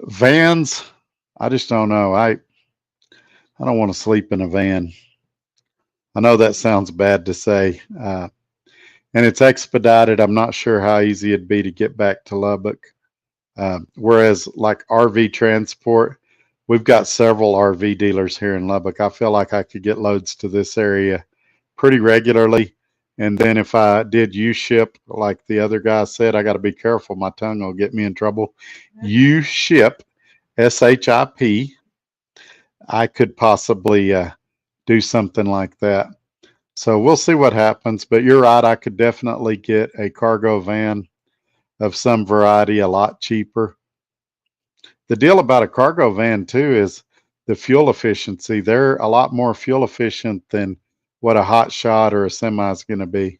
Vans, I just don't know. I don't want to sleep in a van. I know that sounds bad to say, and it's expedited. I'm not sure how easy it'd be to get back to Lubbock. Whereas like RV transport, we've got several RV dealers here in Lubbock. I feel like I could get loads to this area pretty regularly. And then if I did U-ship, like the other guy said, I got to be careful. My tongue will get me in trouble. U-ship, SHIP, I could possibly do something like that. So we'll see what happens. But you're right. I could definitely get a cargo van of some variety a lot cheaper. The deal about a cargo van too is the fuel efficiency. They're a lot more fuel efficient than what a hot shot or a semi is going to be.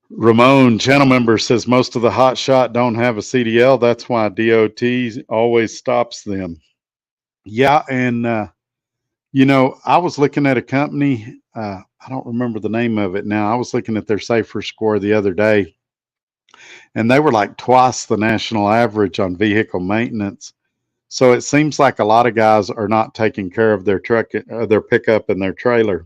Ramon, channel member, says most of the hot shot don't have a CDL. That's why DOT always stops them. Yeah, and I was looking at a company. I don't remember the name of it now. I was looking at their Safer score the other day, and they were like twice the national average on vehicle maintenance. So it seems like a lot of guys are not taking care of their truck, their pickup, and their trailer.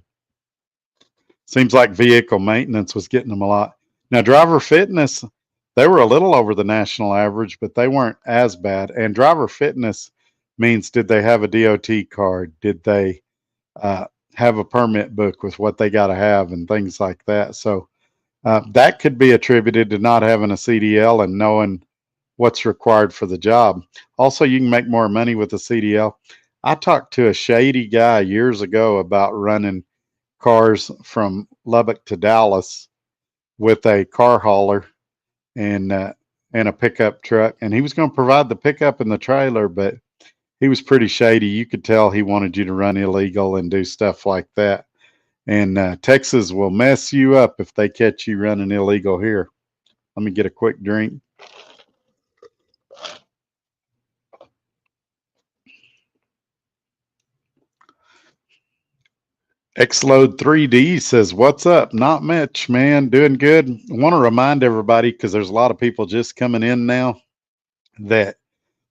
Seems like vehicle maintenance was getting them a lot. Now, driver fitness, they were a little over the national average, but they weren't as bad. And driver fitness means, did they have a DOT card? Did they have a permit book with what they got to have and things like that? So that could be attributed to not having a CDL and knowing what's required for the job. Also, you can make more money with a CDL. I talked to a shady guy years ago about running cars from Lubbock to Dallas with a car hauler and a pickup truck, and he was going to provide the pickup and the trailer, but he was pretty shady. You could tell he wanted you to run illegal and do stuff like that. And Texas will mess you up if they catch you running illegal here. Let me get a quick drink. Xload 3D says, "What's up? Not much, man. Doing good. I want to remind everybody, because there's a lot of people just coming in now, that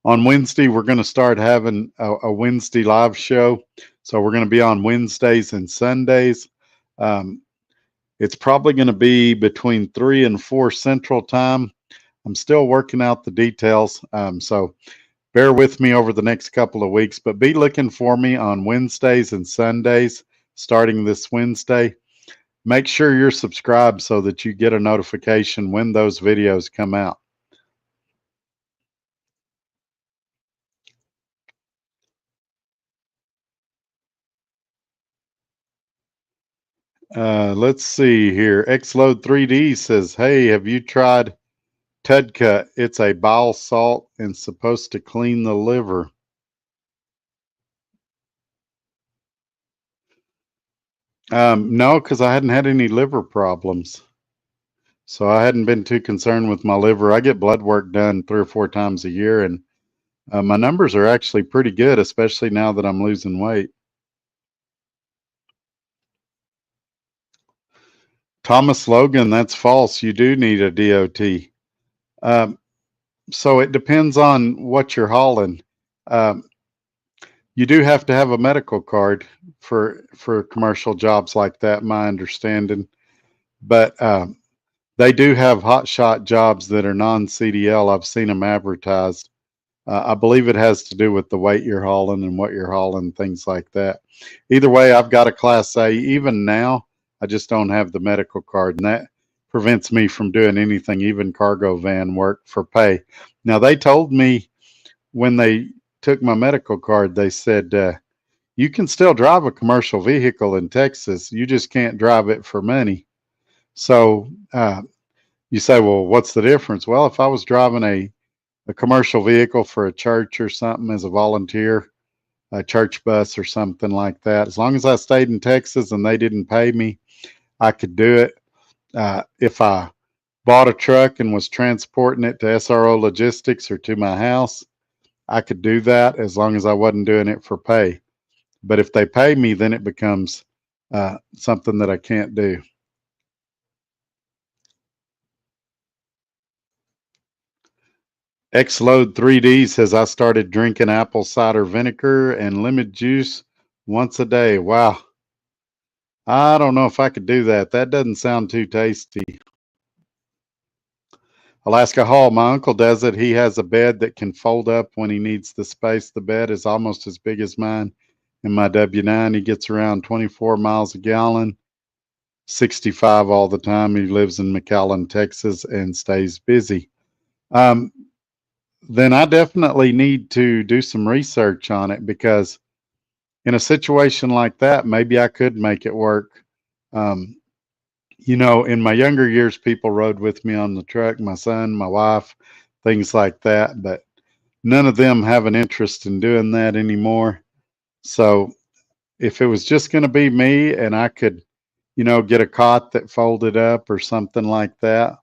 on Wednesday, we're going to start having a Wednesday live show. So we're going to be on Wednesdays and Sundays. It's probably going to be between 3 and 4 Central Time. I'm still working out the details. So bear with me over the next couple of weeks, but be looking for me on Wednesdays and Sundays starting this Wednesday. Make sure you're subscribed so that you get a notification when those videos come out. Let's see here. Xload 3D says, "Hey, have you tried Tudcut? It's a bile salt and supposed to clean the liver." No, because I hadn't had any liver problems. So I hadn't been too concerned with my liver. I get blood work done 3 or 4 times a year, and my numbers are actually pretty good, especially now that I'm losing weight. Thomas Logan, that's false. You do need a DOT. Um, so it depends on what you're hauling. Um, you do have to have a medical card for commercial jobs like that, my understanding. But they do have hotshot jobs that are non-CDL. I've seen them advertised. I believe it has to do with the weight you're hauling and what you're hauling, things like that. Either way, I've got a Class A. Even now, I just don't have the medical card, and that prevents me from doing anything, even cargo van work for pay. Now, they told me when they took my medical card, they said, you can still drive a commercial vehicle in Texas. You just can't drive it for money. So you say, well, what's the difference? Well, if I was driving a commercial vehicle for a church or something as a volunteer, a church bus or something like that, as long as I stayed in Texas and they didn't pay me, I could do it. If I bought a truck and was transporting it to SRO Logistics or to my house, I could do that as long as I wasn't doing it for pay. But if they pay me, then it becomes something that I can't do. Xload 3D says I started drinking apple cider vinegar and lemon juice once a day. Wow. I don't know if I could do that. That doesn't sound too tasty. Alaska Hall, my uncle does it. He has a bed that can fold up when he needs the space. The bed is almost as big as mine. In my W9, he gets around 24 miles a gallon, 65 all the time. He lives in McAllen, Texas, and stays busy. Um, then I definitely need to do some research on it, because in a situation like that, maybe I could make it work. Um, in my younger years, people rode with me on the truck, my son, my wife, things like that, but none of them have an interest in doing that anymore. So if it was just going to be me and I could, get a cot that folded up or something like that,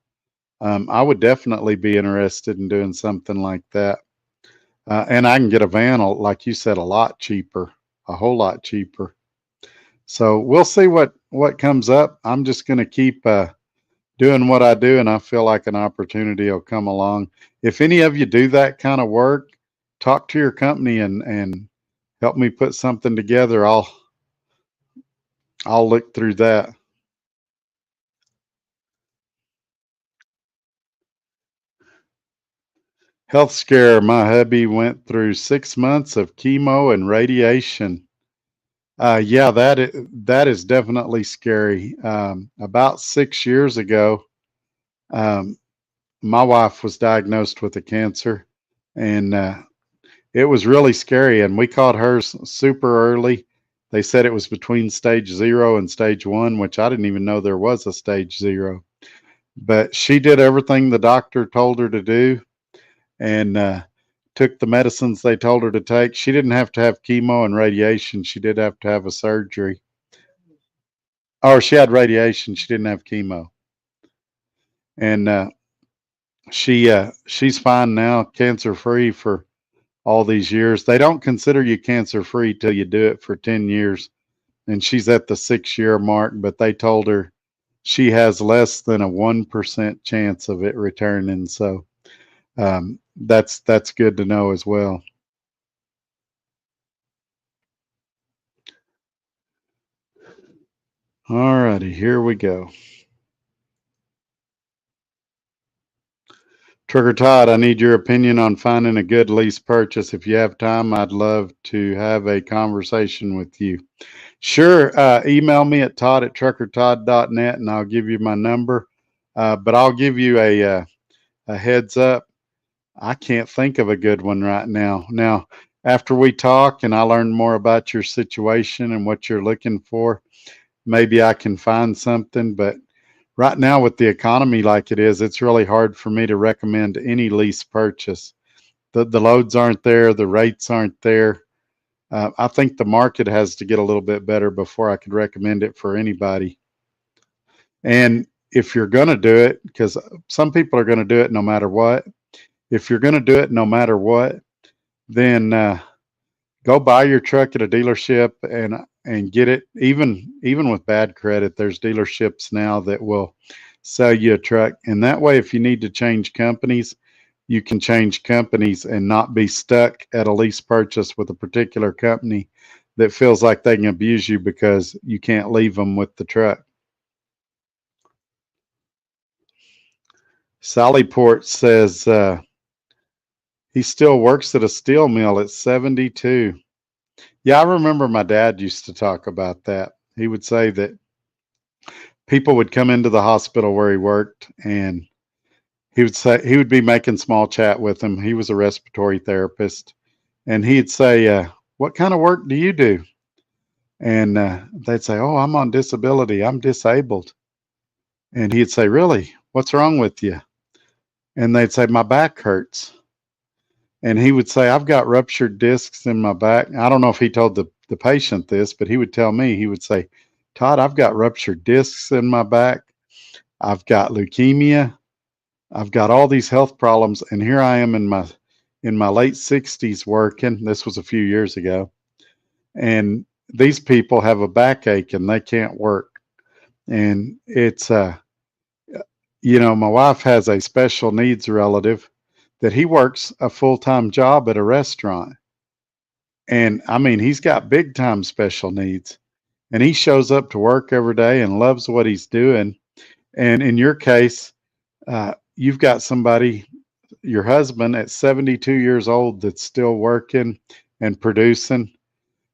I would definitely be interested in doing something like that. And I can get a van, like you said, a lot cheaper, a whole lot cheaper. So we'll see what comes up. I'm just going to keep doing what I do, and I feel like an opportunity will come along. If any of you do that kind of work, talk to your company and help me put something together. I'll look through that. Health scare. My hubby went through 6 months of chemo and radiation. Yeah, that is definitely scary. About 6 years ago, um, my wife was diagnosed with a cancer, and it was really scary. And we caught hers super early. They said it was between stage 0 and stage 1, which I didn't even know there was a stage 0. But she did everything the doctor told her to do, and took the medicines they told her to take. She didn't have to have chemo and radiation. She did have to have a surgery. Or she had radiation. She didn't have chemo. And she's fine now, cancer free for all these years. They don't consider you cancer free till you do it for 10 years. And she's at the 6 year mark, but they told her she has less than a 1% chance of it returning. So that's good to know as well. All righty, here we go. Trucker Todd, I need your opinion on finding a good lease purchase. If you have time, I'd love to have a conversation with you. Sure. Email me at todd@truckertodd.net, and I'll give you my number. But I'll give you a heads up. I can't think of a good one right now. Now, after we talk and I learn more about your situation and what you're looking for, maybe I can find something. But right now, with the economy like it is, it's really hard for me to recommend any lease purchase. The loads aren't there, the rates aren't there. I think the market has to get a little bit better before I could recommend it for anybody. And if you're going to do it, because some people are going to do it no matter what, if you're going to do it no matter what, then go buy your truck at a dealership and get it. Even with bad credit, there's dealerships now that will sell you a truck, and that way, if you need to change companies, you can change companies and not be stuck at a lease purchase with a particular company that feels like they can abuse you because you can't leave them with the truck. Sallyport says he still works at a steel mill at 72. Yeah, I remember my dad used to talk about that. He would say that people would come into the hospital where he worked, and he would say he would be making small chat with them. He was a respiratory therapist, and he'd say, "What kind of work do you do?" And they'd say, "Oh, I'm on disability. I'm disabled." And he'd say, "Really? What's wrong with you?" And they'd say, "My back hurts." And he would say, "I've got ruptured discs in my back." I don't know if he told the patient this, but he would tell me, he would say, "Todd, I've got ruptured discs in my back. I've got leukemia. I've got all these health problems. And here I am in my late 60s working." This was a few years ago. And these people have a backache and they can't work. And it's my wife has a special needs relative that he works a full-time job at a restaurant. And I mean, he's got big time special needs. And he shows up to work every day and loves what he's doing. And in your case, you've got somebody, your husband at 72 years old, that's still working and producing.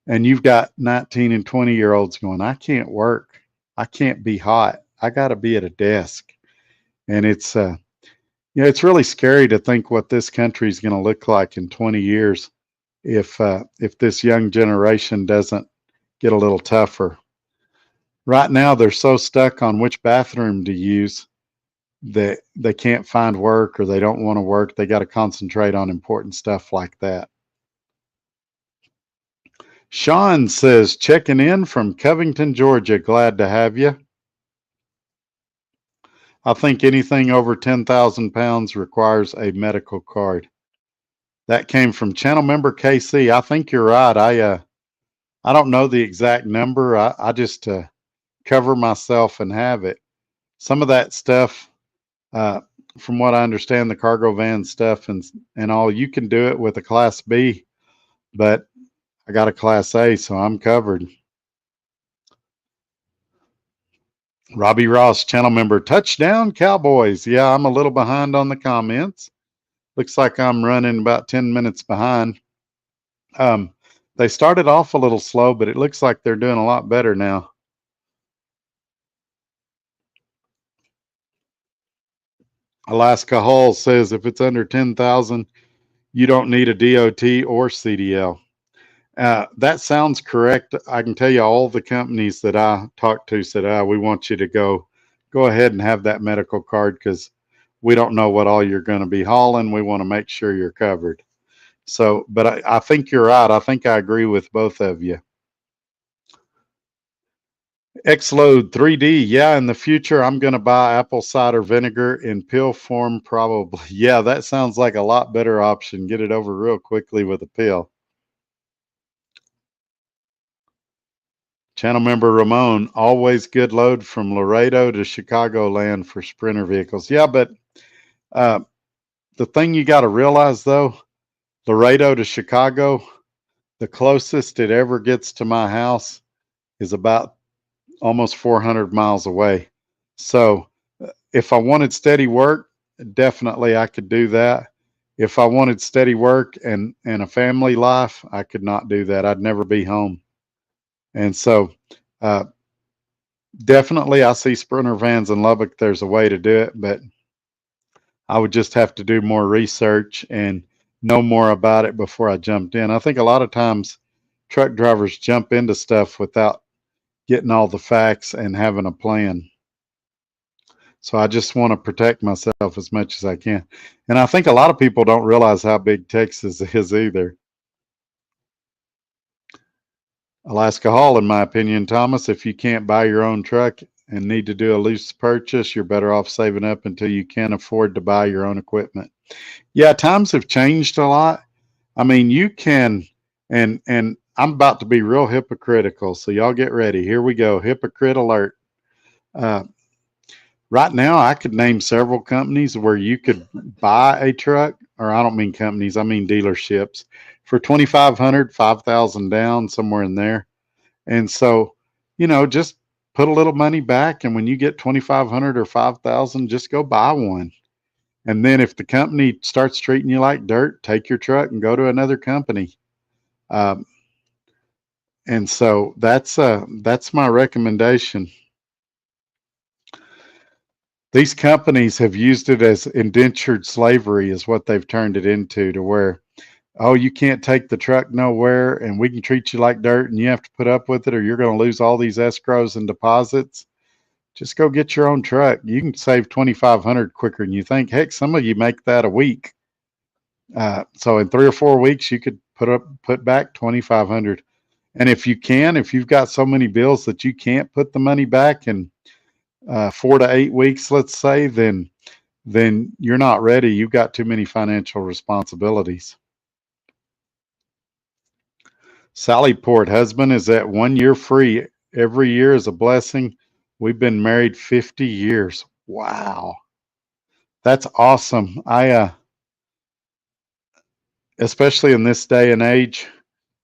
And you've got 19 and 20-year-olds going, I can't work. I can't be hot. I got to be at a desk. And it's, it's really scary to think what this country is going to look like in 20 years if this young generation doesn't get a little tougher. Right now, they're so stuck on which bathroom to use that they can't find work or they don't want to work. They got to concentrate on important stuff like that. Sean says, checking in from Covington, Georgia. Glad to have you. I think anything over 10,000 pounds requires a medical card. That came from channel member KC. I think you're right. I don't know the exact number. I just cover myself and have it. Some of that stuff, from what I understand, the cargo van stuff and all, you can do it with a Class B, but I got a Class A, so I'm covered. Robbie Ross, channel member, touchdown Cowboys. Yeah, I'm a little behind on the comments. Looks like I'm running about 10 minutes behind. They started off a little slow, but it looks like they're doing a lot better now. Alaska Hall says if it's under 10,000, you don't need a DOT or CDL. That sounds correct. I can tell you all the companies that I talked to said, we want you to go ahead and have that medical card because we don't know what all you're going to be hauling. We want to make sure you're covered. So, but I think you're right. I think I agree with both of you. Xload 3D. Yeah, in the future, I'm going to buy apple cider vinegar in pill form, probably. Yeah, that sounds like a lot better option. Get it over real quickly with a pill. Channel member Ramon, always good load from Laredo to Chicagoland for Sprinter vehicles. Yeah, but the thing you got to realize, though, Laredo to Chicago, the closest it ever gets to my house is about almost 400 miles away. So if I wanted steady work, definitely I could do that. If I wanted steady work and a family life, I could not do that. I'd never be home. And so definitely I see Sprinter vans in Lubbock. There's a way to do it, but I would just have to do more research and know more about it before I jumped in. I think a lot of times truck drivers jump into stuff without getting all the facts and having a plan. So I just want to protect myself as much as I can. And I think a lot of people don't realize how big Texas is either. Alaska Hall, in my opinion, Thomas, if you can't buy your own truck and need to do a lease purchase, you're better off saving up until you can afford to buy your own equipment. Yeah, times have changed a lot. I mean, you can, and I'm about to be real hypocritical, so y'all get ready. Here we go. Hypocrite alert. Right now, I could name several companies where you could buy a truck, or I don't mean companies, I mean dealerships, for $2,500, $5,000 down, somewhere in there. And so, just put a little money back, and when you get $2,500 or $5,000, just go buy one. And then if the company starts treating you like dirt, take your truck and go to another company. And so that's my recommendation. These companies have used it as indentured slavery is what they've turned it into, to where, oh, you can't take the truck nowhere and we can treat you like dirt and you have to put up with it or you're going to lose all these escrows and deposits. Just go get your own truck. You can save $2,500 quicker than you think. Heck, some of you make that a week. So in 3 or 4 weeks, you could put back $2,500. And if you've got so many bills that you can't put the money back in 4 to 8 weeks, let's say, then you're not ready. You've got too many financial responsibilities. Sallyport, husband is at 1 year free. Every year is a blessing. We've been married 50 years. Wow. That's awesome. especially in this day and age,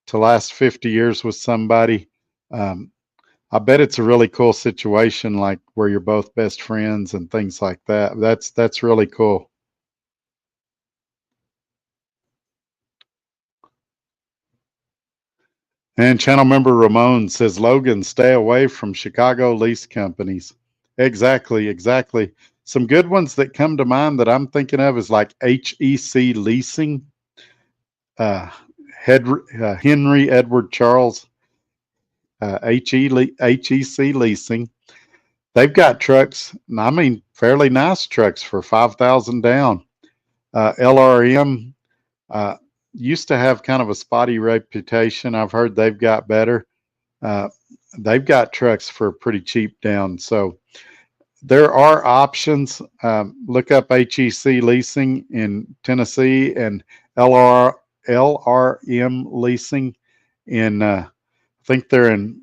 to last 50 years with somebody. Um, I bet it's a really cool situation, like where you're both best friends and things like that. That's really cool. And channel member Ramon says, Logan, stay away from Chicago lease companies. Exactly, exactly. Some good ones that come to mind that I'm thinking of is like HEC Leasing, uh, Henry Edward Charles, HEC Leasing. They've got trucks, I mean, fairly nice trucks for 5,000 down. LRM uh, used to have kind of a spotty reputation. I've heard they've got better. Uh, they've got trucks for pretty cheap down. So there are options. Look up HEC Leasing in Tennessee and LRM Leasing in, I think they're in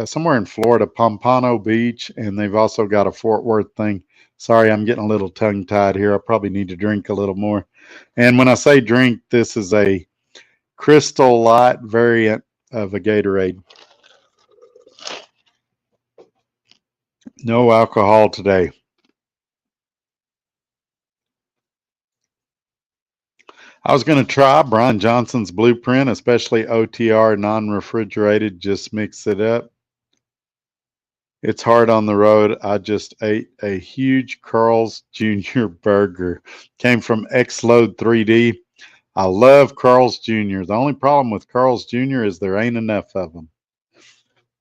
somewhere in Florida, Pompano Beach, and they've also got a Fort Worth thing. Sorry, I'm getting a little tongue tied here. I probably need to drink a little more. And when I say drink, this is a Crystal Light variant of a Gatorade. No alcohol today. I was going to try Brian Johnson's blueprint, especially OTR non-refrigerated. Just mix it up. It's hard on the road. I just ate a huge Carl's Jr. burger. Came from Xload 3D. I love Carl's Jr. The only problem with Carl's Jr. is there ain't enough of them.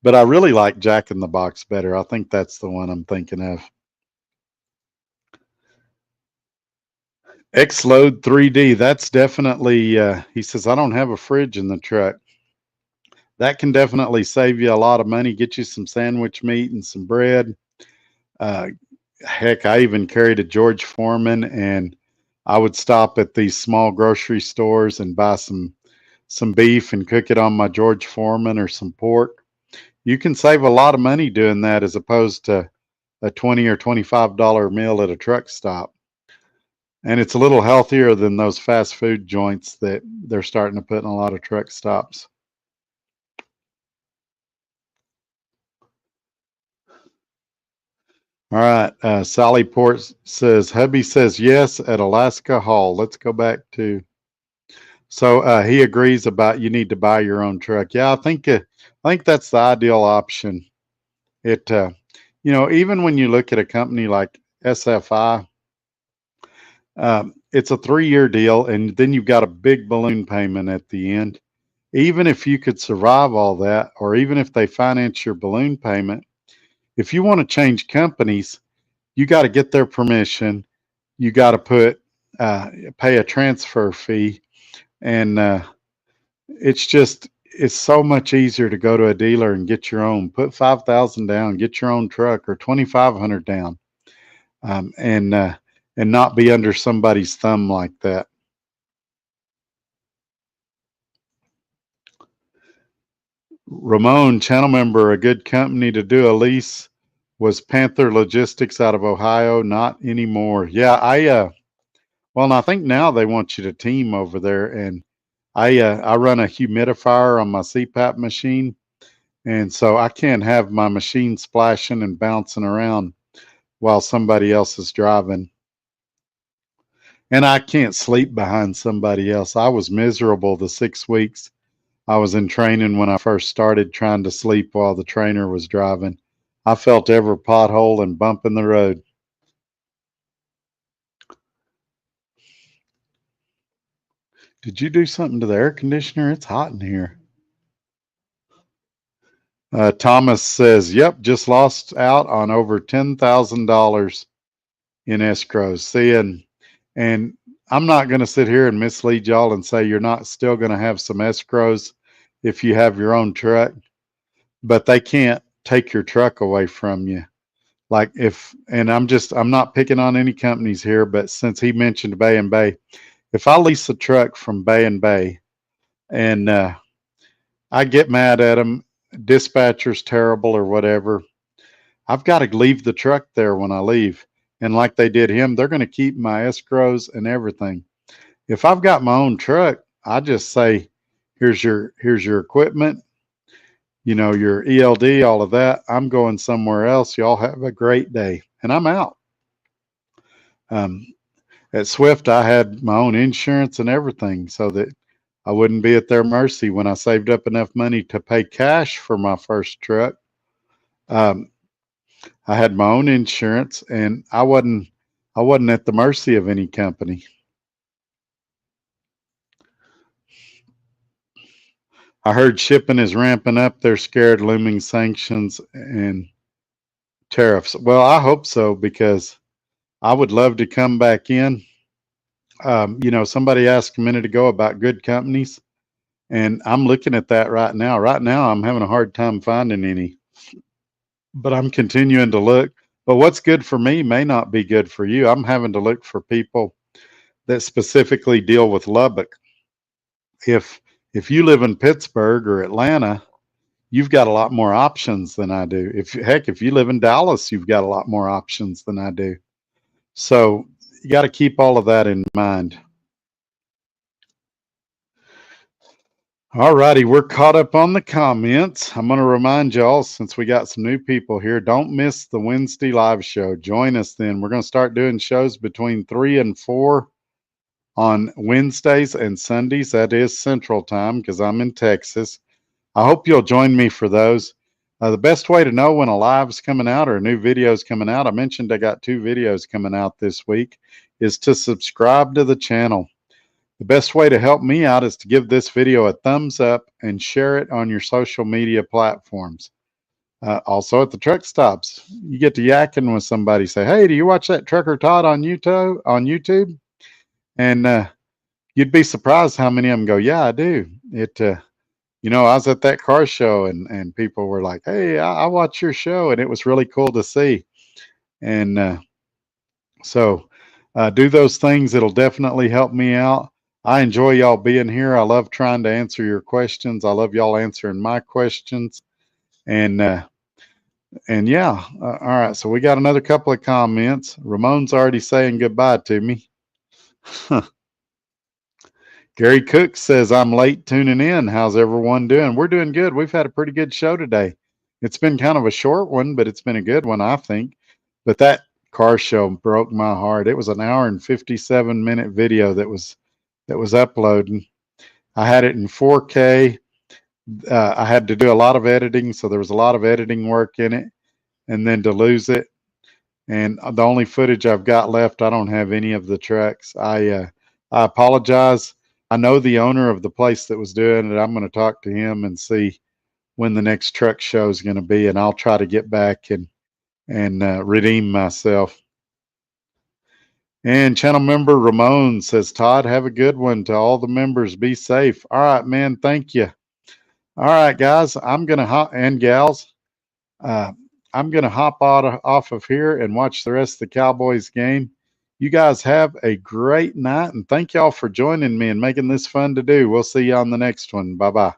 But I really like Jack in the Box better. I think that's the one I'm thinking of. Xload 3D. That's definitely, he says, I don't have a fridge in the truck. That can definitely save you a lot of money, get you some sandwich meat and some bread. Uh, Heck, I even carried a George Foreman, and I would stop at these small grocery stores and buy some beef and cook it on my George Foreman or some pork. You can save a lot of money doing that as opposed to a $20 or $25 meal at a truck stop. And it's a little healthier than those fast food joints that they're starting to put in a lot of truck stops. All right. Sally Port says, hubby says yes at Alaska Hall. Let's go back to. So he agrees about you need to buy your own truck. Yeah, I think that's the ideal option. It, even when you look at a company like SFI, it's a 3-year deal, and then you've got a big balloon payment at the end. Even if you could survive all that, or even if they finance your balloon payment, if you want to change companies, you got to get their permission. You got to pay a transfer fee, and it's so much easier to go to a dealer and get your own. Put 5,000 down, get your own truck, or 2,500 down, um, and uh, and not be under somebody's thumb like that. Ramon, channel member, a good company to do a lease was Panther Logistics out of Ohio. Not anymore. Yeah, well, and I think now they want you to team over there. And I run a humidifier on my CPAP machine, and so I can't have my machine splashing and bouncing around while somebody else is driving. And I can't sleep behind somebody else. I was miserable the 6 weeks I was in training when I first started trying to sleep while the trainer was driving. I felt every pothole and bump in the road. Did you do something to the air conditioner? It's hot in here. Thomas says, yep, just lost out on over $10,000 in escrows. See, and I'm not going to sit here and mislead y'all and say you're not still going to have some escrows if you have your own truck, but they can't take your truck away from you. Like and I'm not picking on any companies here, but since he mentioned Bay and Bay, if I lease a truck from Bay and Bay and I get mad at them, dispatcher's terrible or whatever, I've got to leave the truck there when I leave. And like they did him, they're going to keep my escrows and everything. If I've got my own truck, I just say, here's your equipment, you know, your ELD, all of that. I'm going somewhere else. Y'all have a great day. And I'm out. Um, at Swift, I had my own insurance and everything so that I wouldn't be at their mercy when I saved up enough money to pay cash for my first truck. Um, I had my own insurance and I wasn't at the mercy of any company. I heard shipping is ramping up. They're scared looming sanctions and tariffs. Well, I hope so because I would love to come back in. You know, somebody asked a minute ago about good companies, and I'm looking at that right now. Right now, I'm having a hard time finding any, but I'm continuing to look. But what's good for me may not be good for you. I'm having to look for people that specifically deal with Lubbock. If if you live in Pittsburgh or Atlanta, you've got a lot more options than I do. If you live in Dallas, you've got a lot more options than I do. So you got to keep all of that in mind. All righty, we're caught up on the comments. I'm going to remind y'all, since we got some new people here, don't miss the Wednesday live show. Join us then. We're going to start doing shows between 3 and 4 on Wednesdays and Sundays. That is Central Time because I'm in Texas. I hope you'll join me for those. The best way to know when a live's coming out or a new video's coming out, I mentioned I got 2 videos coming out this week, is to subscribe to the channel. The best way to help me out is to give this video a thumbs up and share it on your social media platforms. Also at the truck stops, you get to yakking with somebody. Say, hey, do you watch that Trucker Todd on YouTube? And you'd be surprised how many of them go, yeah, I do. You know, I was at that car show and people were like, hey, I watch your show. And it was really cool to see. And so do those things. It'll definitely help me out. I enjoy y'all being here. I love trying to answer your questions. I love y'all answering my questions. And yeah, all right. So we got another couple of comments. Ramon's already saying goodbye to me. Gary Cook says, I'm late tuning in. How's everyone doing? We're doing good. We've had a pretty good show today. It's been kind of a short one, but it's been a good one, I think. But that car show broke my heart. It was an hour and 57-minute video that was uploading. I had it in 4K. I had to do a lot of editing, so there was a lot of editing work in it. And then to lose it, and the only footage I've got left, I don't have any of the trucks. I apologize. I know the owner of the place that was doing it. I'm going to talk to him and see when the next truck show is going to be, and I'll try to get back and redeem myself. And channel member Ramon says, Todd, have a good one. To all the members, be safe. All right, man. Thank you. All right, guys. I'm going to hop, and gals, I'm going to hop off of here and watch the rest of the Cowboys game. You guys have a great night, and thank y'all for joining me and making this fun to do. We'll see you on the next one. Bye-bye.